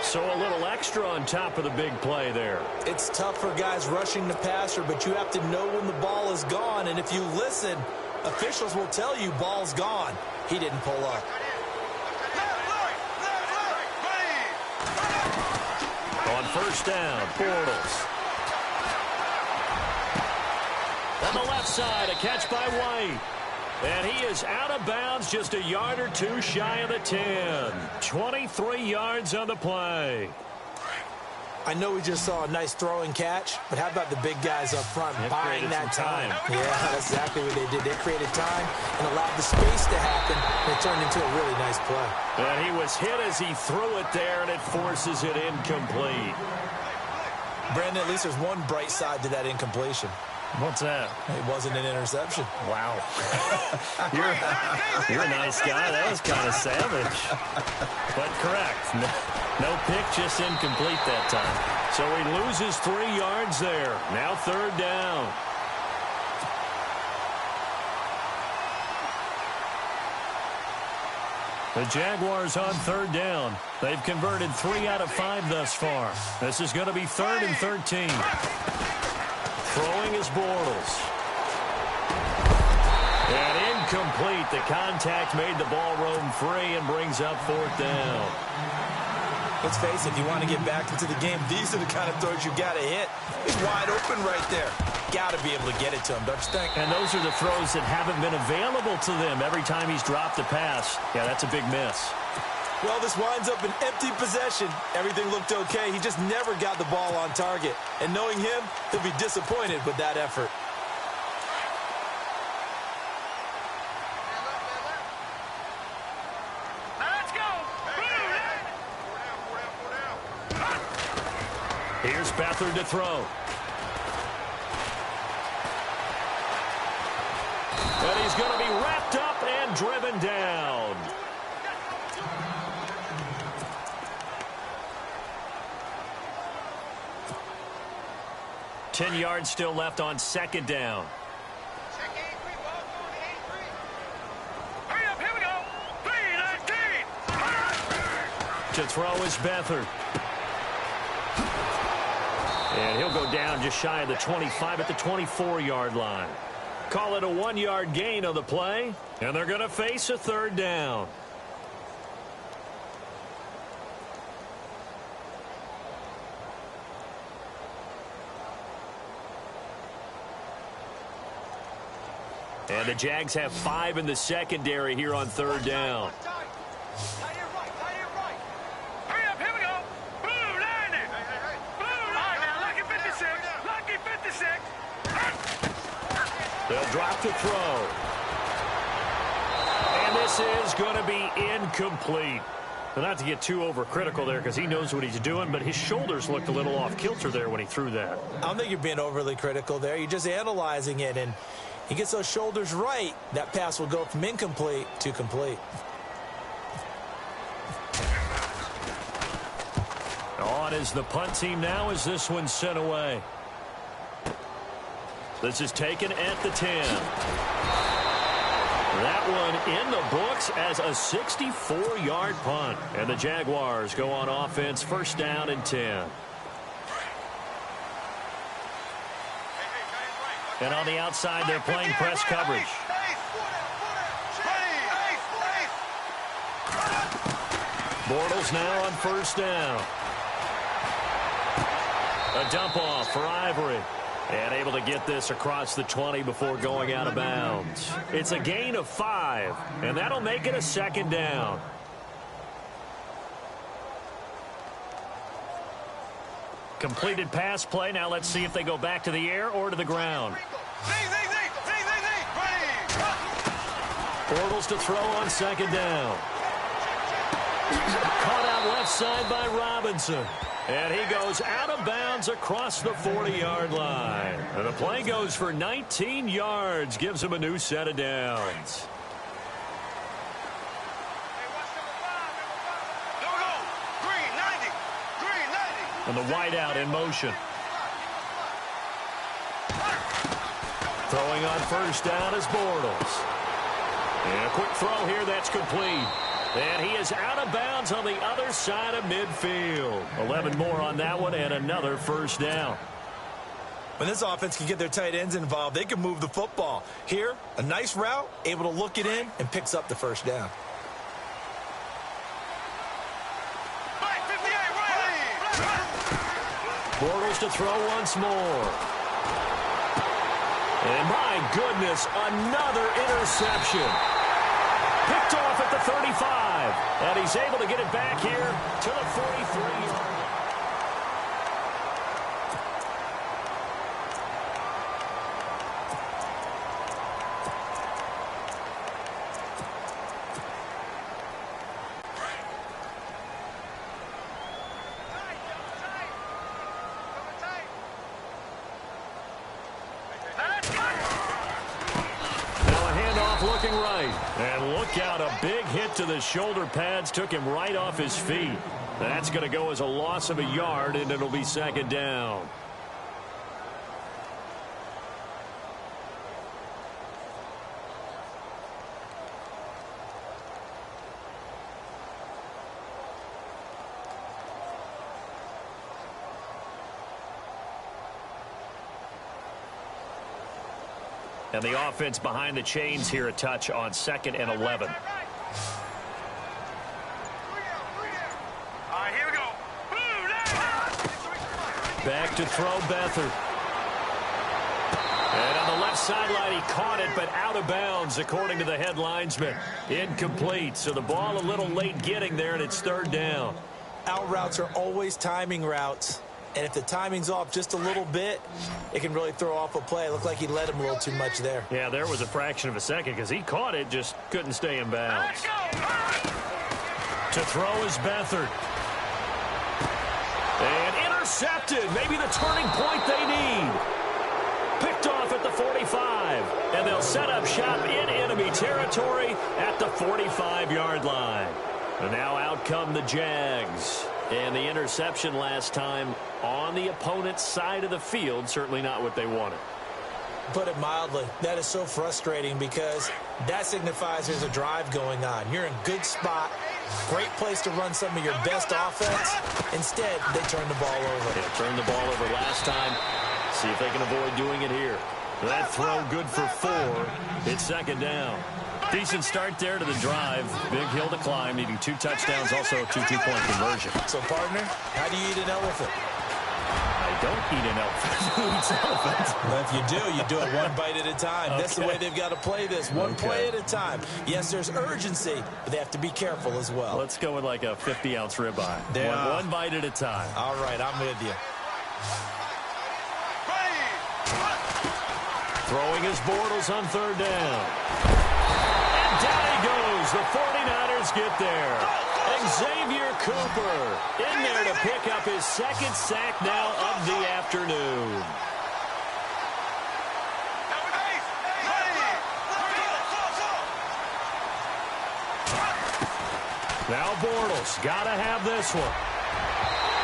Speaker 1: So a little extra on top of the big play there.
Speaker 2: It's tough for guys rushing the passer, but you have to know when the ball is gone. And if you listen, officials will tell you ball's gone. He didn't pull up.
Speaker 1: On first down, Bortles. On the left side, a catch by White. And he is out of bounds, just a yard or two shy of the 10. 23 yards on the play.
Speaker 2: I know we just saw a nice throwing catch, but how about the big guys up front buying that time? Yeah, that's exactly what they did. They created time and allowed the space to happen, and it turned into a really nice play.
Speaker 1: And he was hit as he threw it there, and it forces it incomplete.
Speaker 2: Brandon, at least there's one bright side to that incompletion.
Speaker 1: What's that?
Speaker 2: It wasn't an interception.
Speaker 1: Wow. You're a nice guy. That was kind of savage. But correct. No pick, just incomplete that time. So he loses 3 yards there. Now 3rd down. The Jaguars on 3rd down. They've converted 3 out of 5 thus far. This is going to be 3rd and 13. Throwing is Bortles. And incomplete. The contact made the ball roam free and brings up 4th down.
Speaker 2: Let's face it, if you want to get back into the game, these are the kind of throws you got to hit. He's wide open right there. Got to be able to get it to him, don't you think?
Speaker 1: And those are the throws that haven't been available to them every time he's dropped a pass. Yeah, that's a big miss.
Speaker 2: Well, this winds up an empty possession. Everything looked okay. He just never got the ball on target. And knowing him, he'll be disappointed with that effort.
Speaker 3: Let's go.
Speaker 1: Here's Beathard to throw. And he's going to be wrapped up and driven down. Ten yards still left on 2nd down.
Speaker 3: Hurry up, here we go. 3-19.
Speaker 1: To throw is Beathard. And he'll go down just shy of the 25 at the 24-yard line. Call it a 1-yard gain on the play, and they're going to face a 3rd down. And the Jags have 5 in the secondary here on 3rd down.
Speaker 3: Hurry up, here we go. Blue 90. Blue 90. Now, lucky 56. Lucky 56.
Speaker 1: They'll drop to throw. And this is going to be incomplete. But not to get too overcritical there because he knows what he's doing, but his shoulders looked a little off kilter there when he threw that.
Speaker 2: I don't think you're being overly critical there. You're just analyzing it, and he gets those shoulders right, that pass will go from incomplete to complete.
Speaker 1: On is the punt team now as this one's sent away. This is taken at the 10. That one in the books as a 64-yard punt. And the Jaguars go on offense, 1st down and 10. And on the outside, they're playing press coverage. Bortles now on 1st down. A dump off for Ivory. And able to get this across the 20 before going out of bounds. It's a gain of 5, and that'll make it a 2nd down. Completed pass play. Now let's see if they go back to the air or to the ground. Bortles to throw on 2nd down. Caught out left side by Robinson. And he goes out of bounds across the 40-yard line. And the play goes for 19 yards. Gives him a new set of downs. And the wideout in motion. Throwing on 1st down is Bortles. And a quick throw here that's complete. And he is out of bounds on the other side of midfield. 11 more on that one and another 1st down.
Speaker 2: When this offense can get their tight ends involved, they can move the football. Here, a nice route, able to look it in, and picks up the 1st down.
Speaker 1: Bortles to throw once more. And my goodness, another interception. Picked off at the 35. And he's able to get it back here to the 43. And look out, a big hit to the shoulder pads took him right off his feet. That's going to go as a loss of a yard, and it'll be second down. And the offense behind the chains here a touch on 2nd and 11.
Speaker 3: All right, here we go.
Speaker 1: Back to throw Beathard. And on the left sideline, he caught it, but out of bounds, according to the head linesman. Incomplete, so the ball a little late getting there, and it's 3rd down.
Speaker 2: Out routes are always timing routes. And if the timing's off just a little bit, it can really throw off a play. It looked like he led him a little too much there.
Speaker 1: Yeah, there was a fraction of a second because he caught it, just couldn't stay in bounds. To throw is Beathard. And intercepted. Maybe the turning point they need. Picked off at the 45. And they'll set up shop in enemy territory at the 45-yard line. And now out come the Jags. And the interception last time on the opponent's side of the field, certainly not what they wanted.
Speaker 2: Put it mildly, that is so frustrating because that signifies there's a drive going on. You're in good spot, great place to run some of your best offense. Instead, they turn the ball over.
Speaker 1: Yeah, turned the ball over last time. See if they can avoid doing it here. That throw good for 4. It's 2nd down. Decent start there to the drive. Big hill to climb, needing 2 touchdowns, also a 2 two-point conversion.
Speaker 2: So, partner, how do you eat an elephant?
Speaker 1: I don't eat an elephant. Who eats elephants?
Speaker 2: Well, if you do it one bite at a time. Okay. That's the way they've got to play this, one play at a time. Yes, there's urgency, but they have to be careful as well.
Speaker 1: Let's go with like a 50-ounce ribeye. One bite at a time.
Speaker 2: All right, I'm with you.
Speaker 1: Throwing his Bortles on 3rd down. Down he goes. The 49ers get there. Xavier Cooper in there to pick up his 2nd sack now of the afternoon. Now Bortles got to have this one.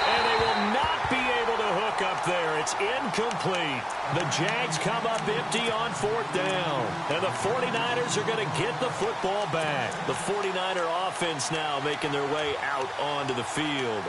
Speaker 1: And they will not be able to hook up there. It's incomplete. The Jags come up empty on 4th down. And the 49ers are going to get the football back. The 49er offense now making their way out onto the field.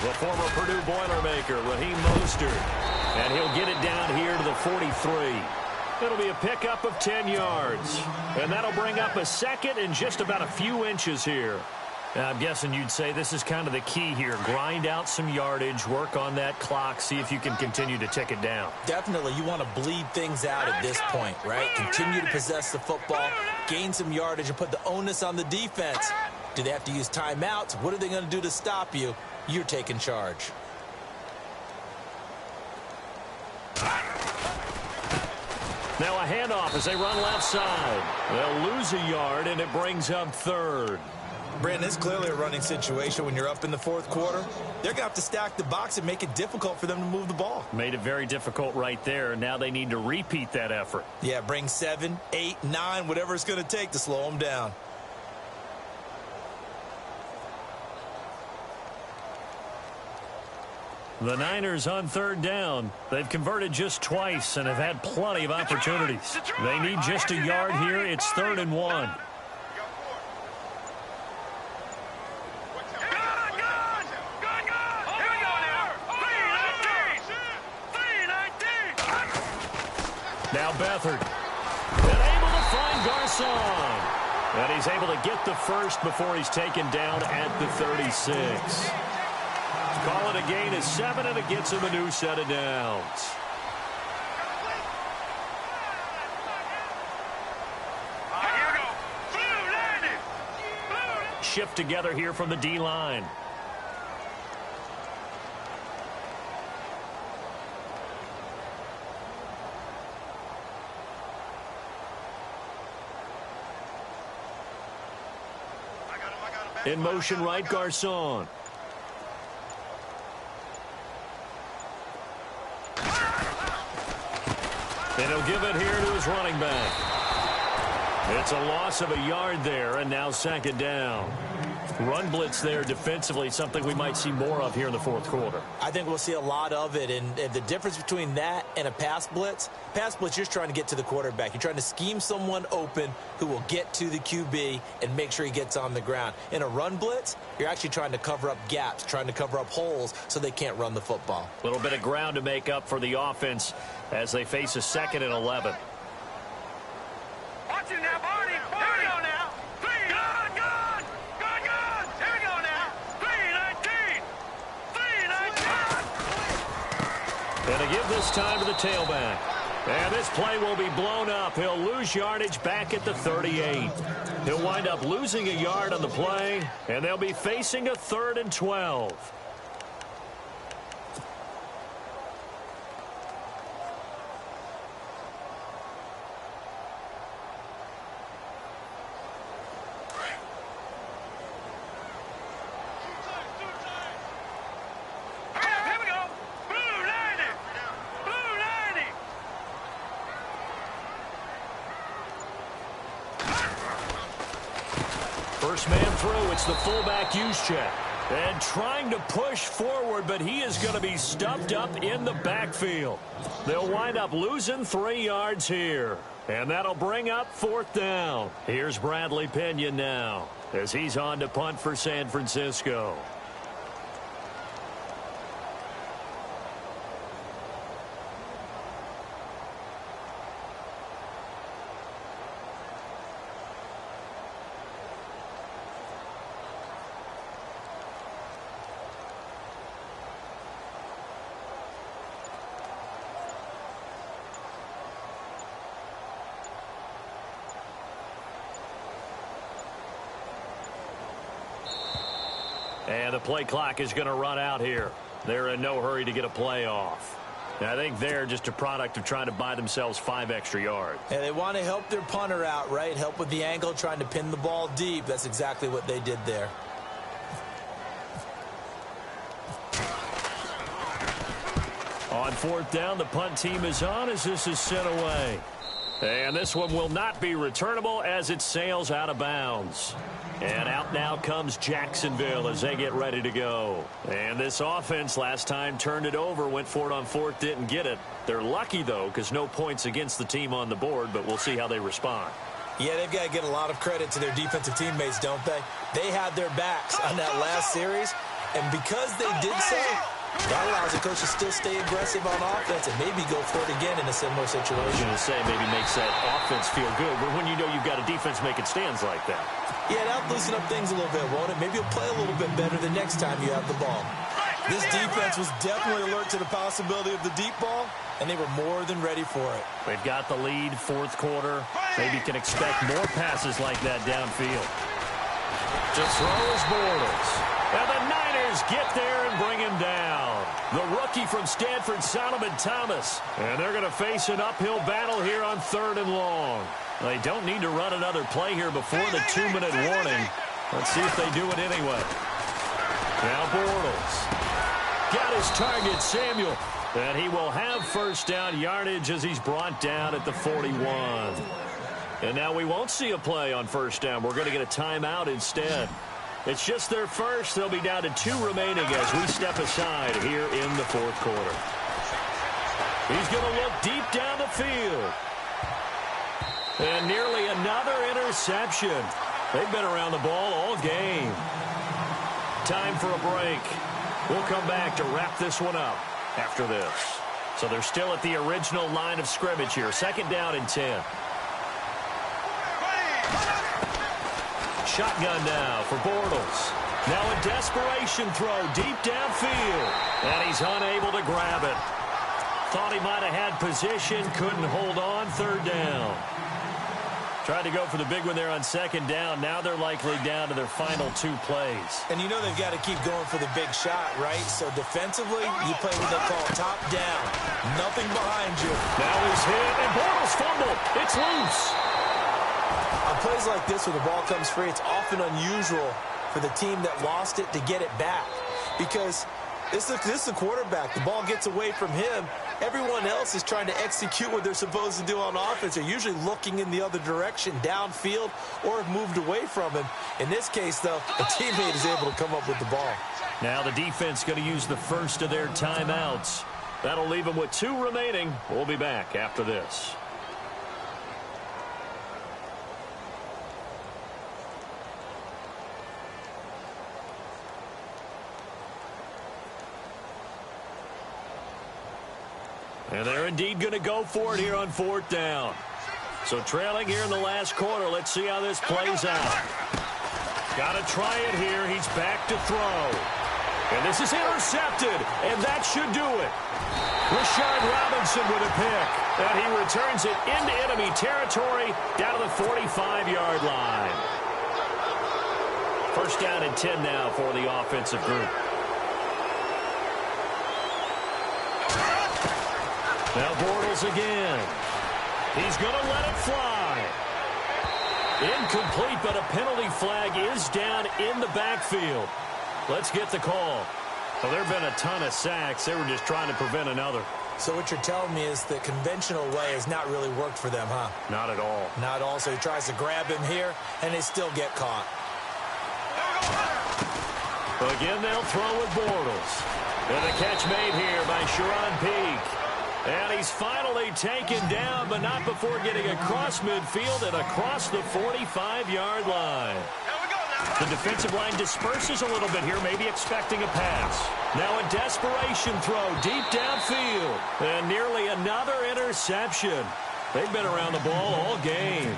Speaker 1: The former Purdue Boilermaker, Raheem Mostert. And he'll get it down here to the 43. It'll be a pickup of 10 yards. And that'll bring up a 2nd and just about a few inches here. Now, I'm guessing you'd say this is kind of the key here. Grind out some yardage, work on that clock, see if you can continue to tick it down.
Speaker 2: Definitely, you want to bleed things out at this point, right? Continue to possess the football, gain some yardage, and put the onus on the defense. Do they have to use timeouts? What are they going to do to stop you? You're taking charge.
Speaker 1: Now a handoff as they run left side. They'll lose a yard, and it brings up 3rd.
Speaker 2: Brandon, it's clearly a running situation when you're up in the 4th quarter. They're going to have to stack the box and make it difficult for them to move the ball.
Speaker 1: Made it very difficult right there. Now they need to repeat that effort.
Speaker 2: Yeah, bring 7, 8, 9, whatever it's going to take to slow them down.
Speaker 1: The Niners on 3rd down. They've converted just twice and have had plenty of opportunities. They need just a yard here. It's 3rd and 1. Now Beathard. And able to find Garcon. And he's able to get the first before he's taken down at the 36. Call it a gain of 7, and it gets him a new set of downs. Shift together here from the D-line. In motion right, Garcon. And he'll give it here to his running back. It's a loss of a yard there, and now second down. Run blitz there defensively, something we might see more of here in the fourth quarter.
Speaker 2: I think we'll see a lot of it, and the difference between that and a pass blitz, you're just trying to get to the quarterback. You're trying to scheme someone open who will get to the QB and make sure he gets on the ground. In a run blitz, you're actually trying to cover up gaps, trying to cover up holes so they can't run the football.
Speaker 1: A little bit of ground to make up for the offense as they face a 2nd and 11.
Speaker 3: Watch it now, Barney. Here we go now. Good. Here we go now. 3-19.
Speaker 1: And to give this time to the tailback. And this play will be blown up. He'll lose yardage back at the 38. He'll wind up losing a yard on the play, and they'll be facing a 3rd and 12. First man through, it's the fullback use check. And trying to push forward, but he is going to be stuffed up in the backfield. They'll wind up losing 3 yards here. And that'll bring up 4th down. Here's Bradley Pinion now as he's on to punt for San Francisco. And the play clock is going to run out here. They're in no hurry to get a play off. And I think they're just a product of trying to buy themselves 5 extra yards.
Speaker 2: And they want to help their punter out, right? Help with the angle, trying to pin the ball deep. That's exactly what they did there.
Speaker 1: On 4th down, the punt team is on as this is sent away. And this one will not be returnable as it sails out of bounds. And out now comes Jacksonville as they get ready to go. And this offense last time turned it over, went for it on 4th, didn't get it. They're lucky, though, because no points against the team on the board, but we'll see how they respond.
Speaker 2: Yeah, they've got to get a lot of credit to their defensive teammates, don't they? They had their backs on that last series, and because they did so, that allows the coach to still stay aggressive on offense and maybe go for it again in a similar situation.
Speaker 1: I was going to say maybe makes that offense feel good, but when you know you've got a defense making stands like that.
Speaker 2: Yeah, that'll loosen up things a little bit, won't it? Maybe you'll play a little bit better the next time you have the ball. This defense was definitely alert to the possibility of the deep ball, and they were more than ready for it.
Speaker 1: They've got the lead, 4th quarter. Maybe can expect more passes like that downfield. To throw is Bortles. And the Niners get there and bring him down. The rookie from Stanford, Solomon Thomas. And they're going to face an uphill battle here on 3rd and long. They don't need to run another play here before the 2-minute warning. Let's see if they do it anyway. Now Bortles. Got his target, Samuel. And he will have 1st down yardage as he's brought down at the 41. And now we won't see a play on 1st down. We're going to get a timeout instead. It's just their first. They'll be down to 2 remaining as we step aside here in the 4th quarter. He's going to look deep down the field. And nearly another interception. They've been around the ball all game. Time for a break. We'll come back to wrap this one up after this. So they're still at the original line of scrimmage here. 2nd down and 10. Shotgun now for Bortles. Now a desperation throw deep downfield. And he's unable to grab it. Thought he might have had position, couldn't hold on. 3rd down. Tried to go for the big one there on 2nd down. Now they're likely down to their final 2 plays.
Speaker 2: And you know they've got to keep going for the big shot, right? So defensively, you play what they call top down. Nothing behind you.
Speaker 1: Now he's hit, and Bortles fumbled. It's loose.
Speaker 2: On plays like this where the ball comes free, it's often unusual for the team that lost it to get it back. Because this is the quarterback. The ball gets away from him. Everyone else is trying to execute what they're supposed to do on offense. They're usually looking in the other direction, downfield, or have moved away from him. In this case, though, a teammate is able to come up with the ball.
Speaker 1: Now the defense going to use the first of their timeouts. That'll leave them with 2 remaining. We'll be back after this. And they're indeed going to go for it here on 4th down. So trailing here in the last quarter. Let's see how this plays out. Got to try it here. He's back to throw. And this is intercepted. And that should do it. Rashard Robinson with a pick. And he returns it into enemy territory down to the 45-yard line. 1st down and 10 now for the offensive group. Now Bortles again. He's going to let it fly. Incomplete, but a penalty flag is down in the backfield. Let's get the call. Well, there have been a ton of sacks. They were just trying to prevent another.
Speaker 2: So what you're telling me is the conventional way has not really worked for them, huh?
Speaker 1: Not at all.
Speaker 2: Not at all. So he tries to grab him here, and they still get caught.
Speaker 1: Again, they'll throw with Bortles. And the catch made here by Sharon Peake. And he's finally taken down, but not before getting across midfield and across the 45-yard line. The defensive line disperses a little bit here, maybe expecting a pass. Now a desperation throw deep downfield. And nearly another interception. They've been around the ball all game.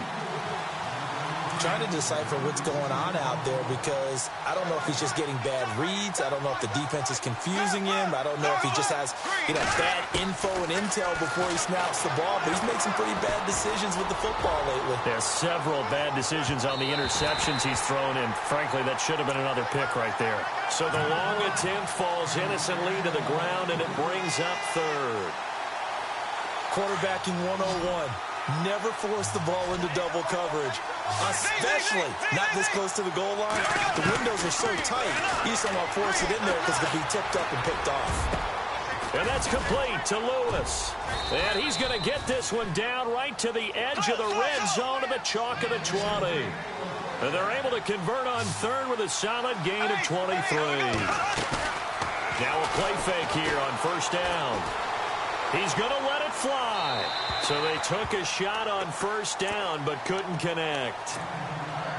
Speaker 2: Trying to decipher what's going on out there because I don't know if he's just getting bad reads. I don't know if the defense is confusing him. I don't know if he just has, bad info and intel before he snaps the ball. But he's made some pretty bad decisions with the football lately.
Speaker 1: There's several bad decisions on the interceptions he's thrown in. Frankly, that should have been another pick right there. So the long attempt falls innocently to the ground, and it brings up 3rd.
Speaker 2: Quarterbacking 101. Never force the ball into double coverage, especially not this close to the goal line. The windows are so tight, you somehow force it in there because it could be tipped up and picked off.
Speaker 1: And that's complete to Lewis. And he's going to get this one down right to the edge of the red zone of the chalk of the 20. And they're able to convert on 3rd with a solid gain of 23. Now a play fake here on 1st down. He's going to let it fly. So they took a shot on 1st down, but couldn't connect.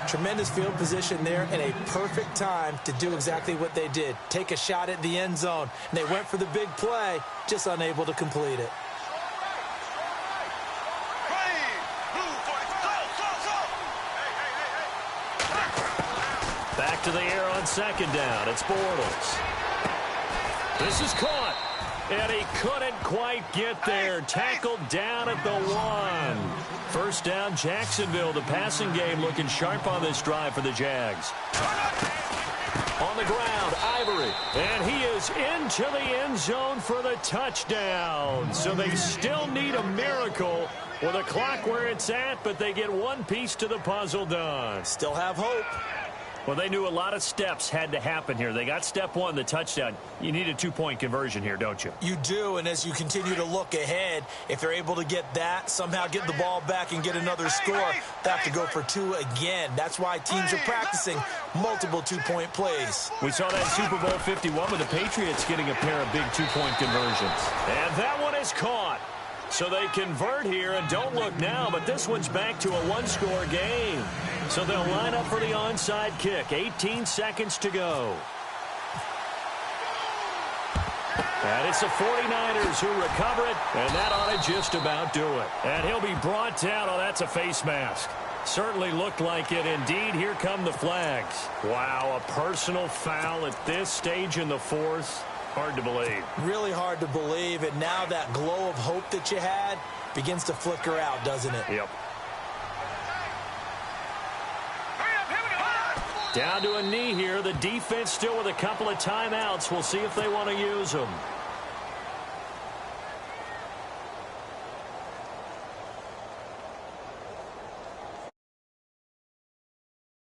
Speaker 2: Tremendous field position there and a perfect time to do exactly what they did. Take a shot at the end zone. And they went for the big play, just unable to complete it.
Speaker 1: Back to the air on 2nd down. It's Bortles. This is caught. And he couldn't quite get there. Tackled down at the 1. 1st down, Jacksonville. The passing game looking sharp on this drive for the Jags. On the ground, Ivory. And he is into the end zone for the touchdown. So they still need a miracle with the clock where it's at, but they get one piece to the puzzle done.
Speaker 2: Still have hope.
Speaker 1: Well, they knew a lot of steps had to happen here. They got step 1, the touchdown. You need a 2-point conversion here, don't you?
Speaker 2: You do, and as you continue to look ahead, if they're able to get that, somehow get the ball back and get another score, they have to go for 2 again. That's why teams are practicing multiple 2-point plays.
Speaker 1: We saw that Super Bowl 51 with the Patriots getting a pair of big 2-point conversions. And that one is caught. So they convert here, and don't look now, but this one's back to a 1-score game. So they'll line up for the onside kick. 18 seconds to go. And it's the 49ers who recover it, and that ought to just about do it. And he'll be brought down. Oh, that's a face mask. Certainly looked like it. Indeed, here come the flags. Wow, a personal foul at this stage in the 4th. Hard to believe.
Speaker 2: Really hard to believe, and now that glow of hope that you had begins to flicker out, doesn't it?
Speaker 1: Yep. Down to a knee here. The defense still with a couple of timeouts. We'll see if they want to use them.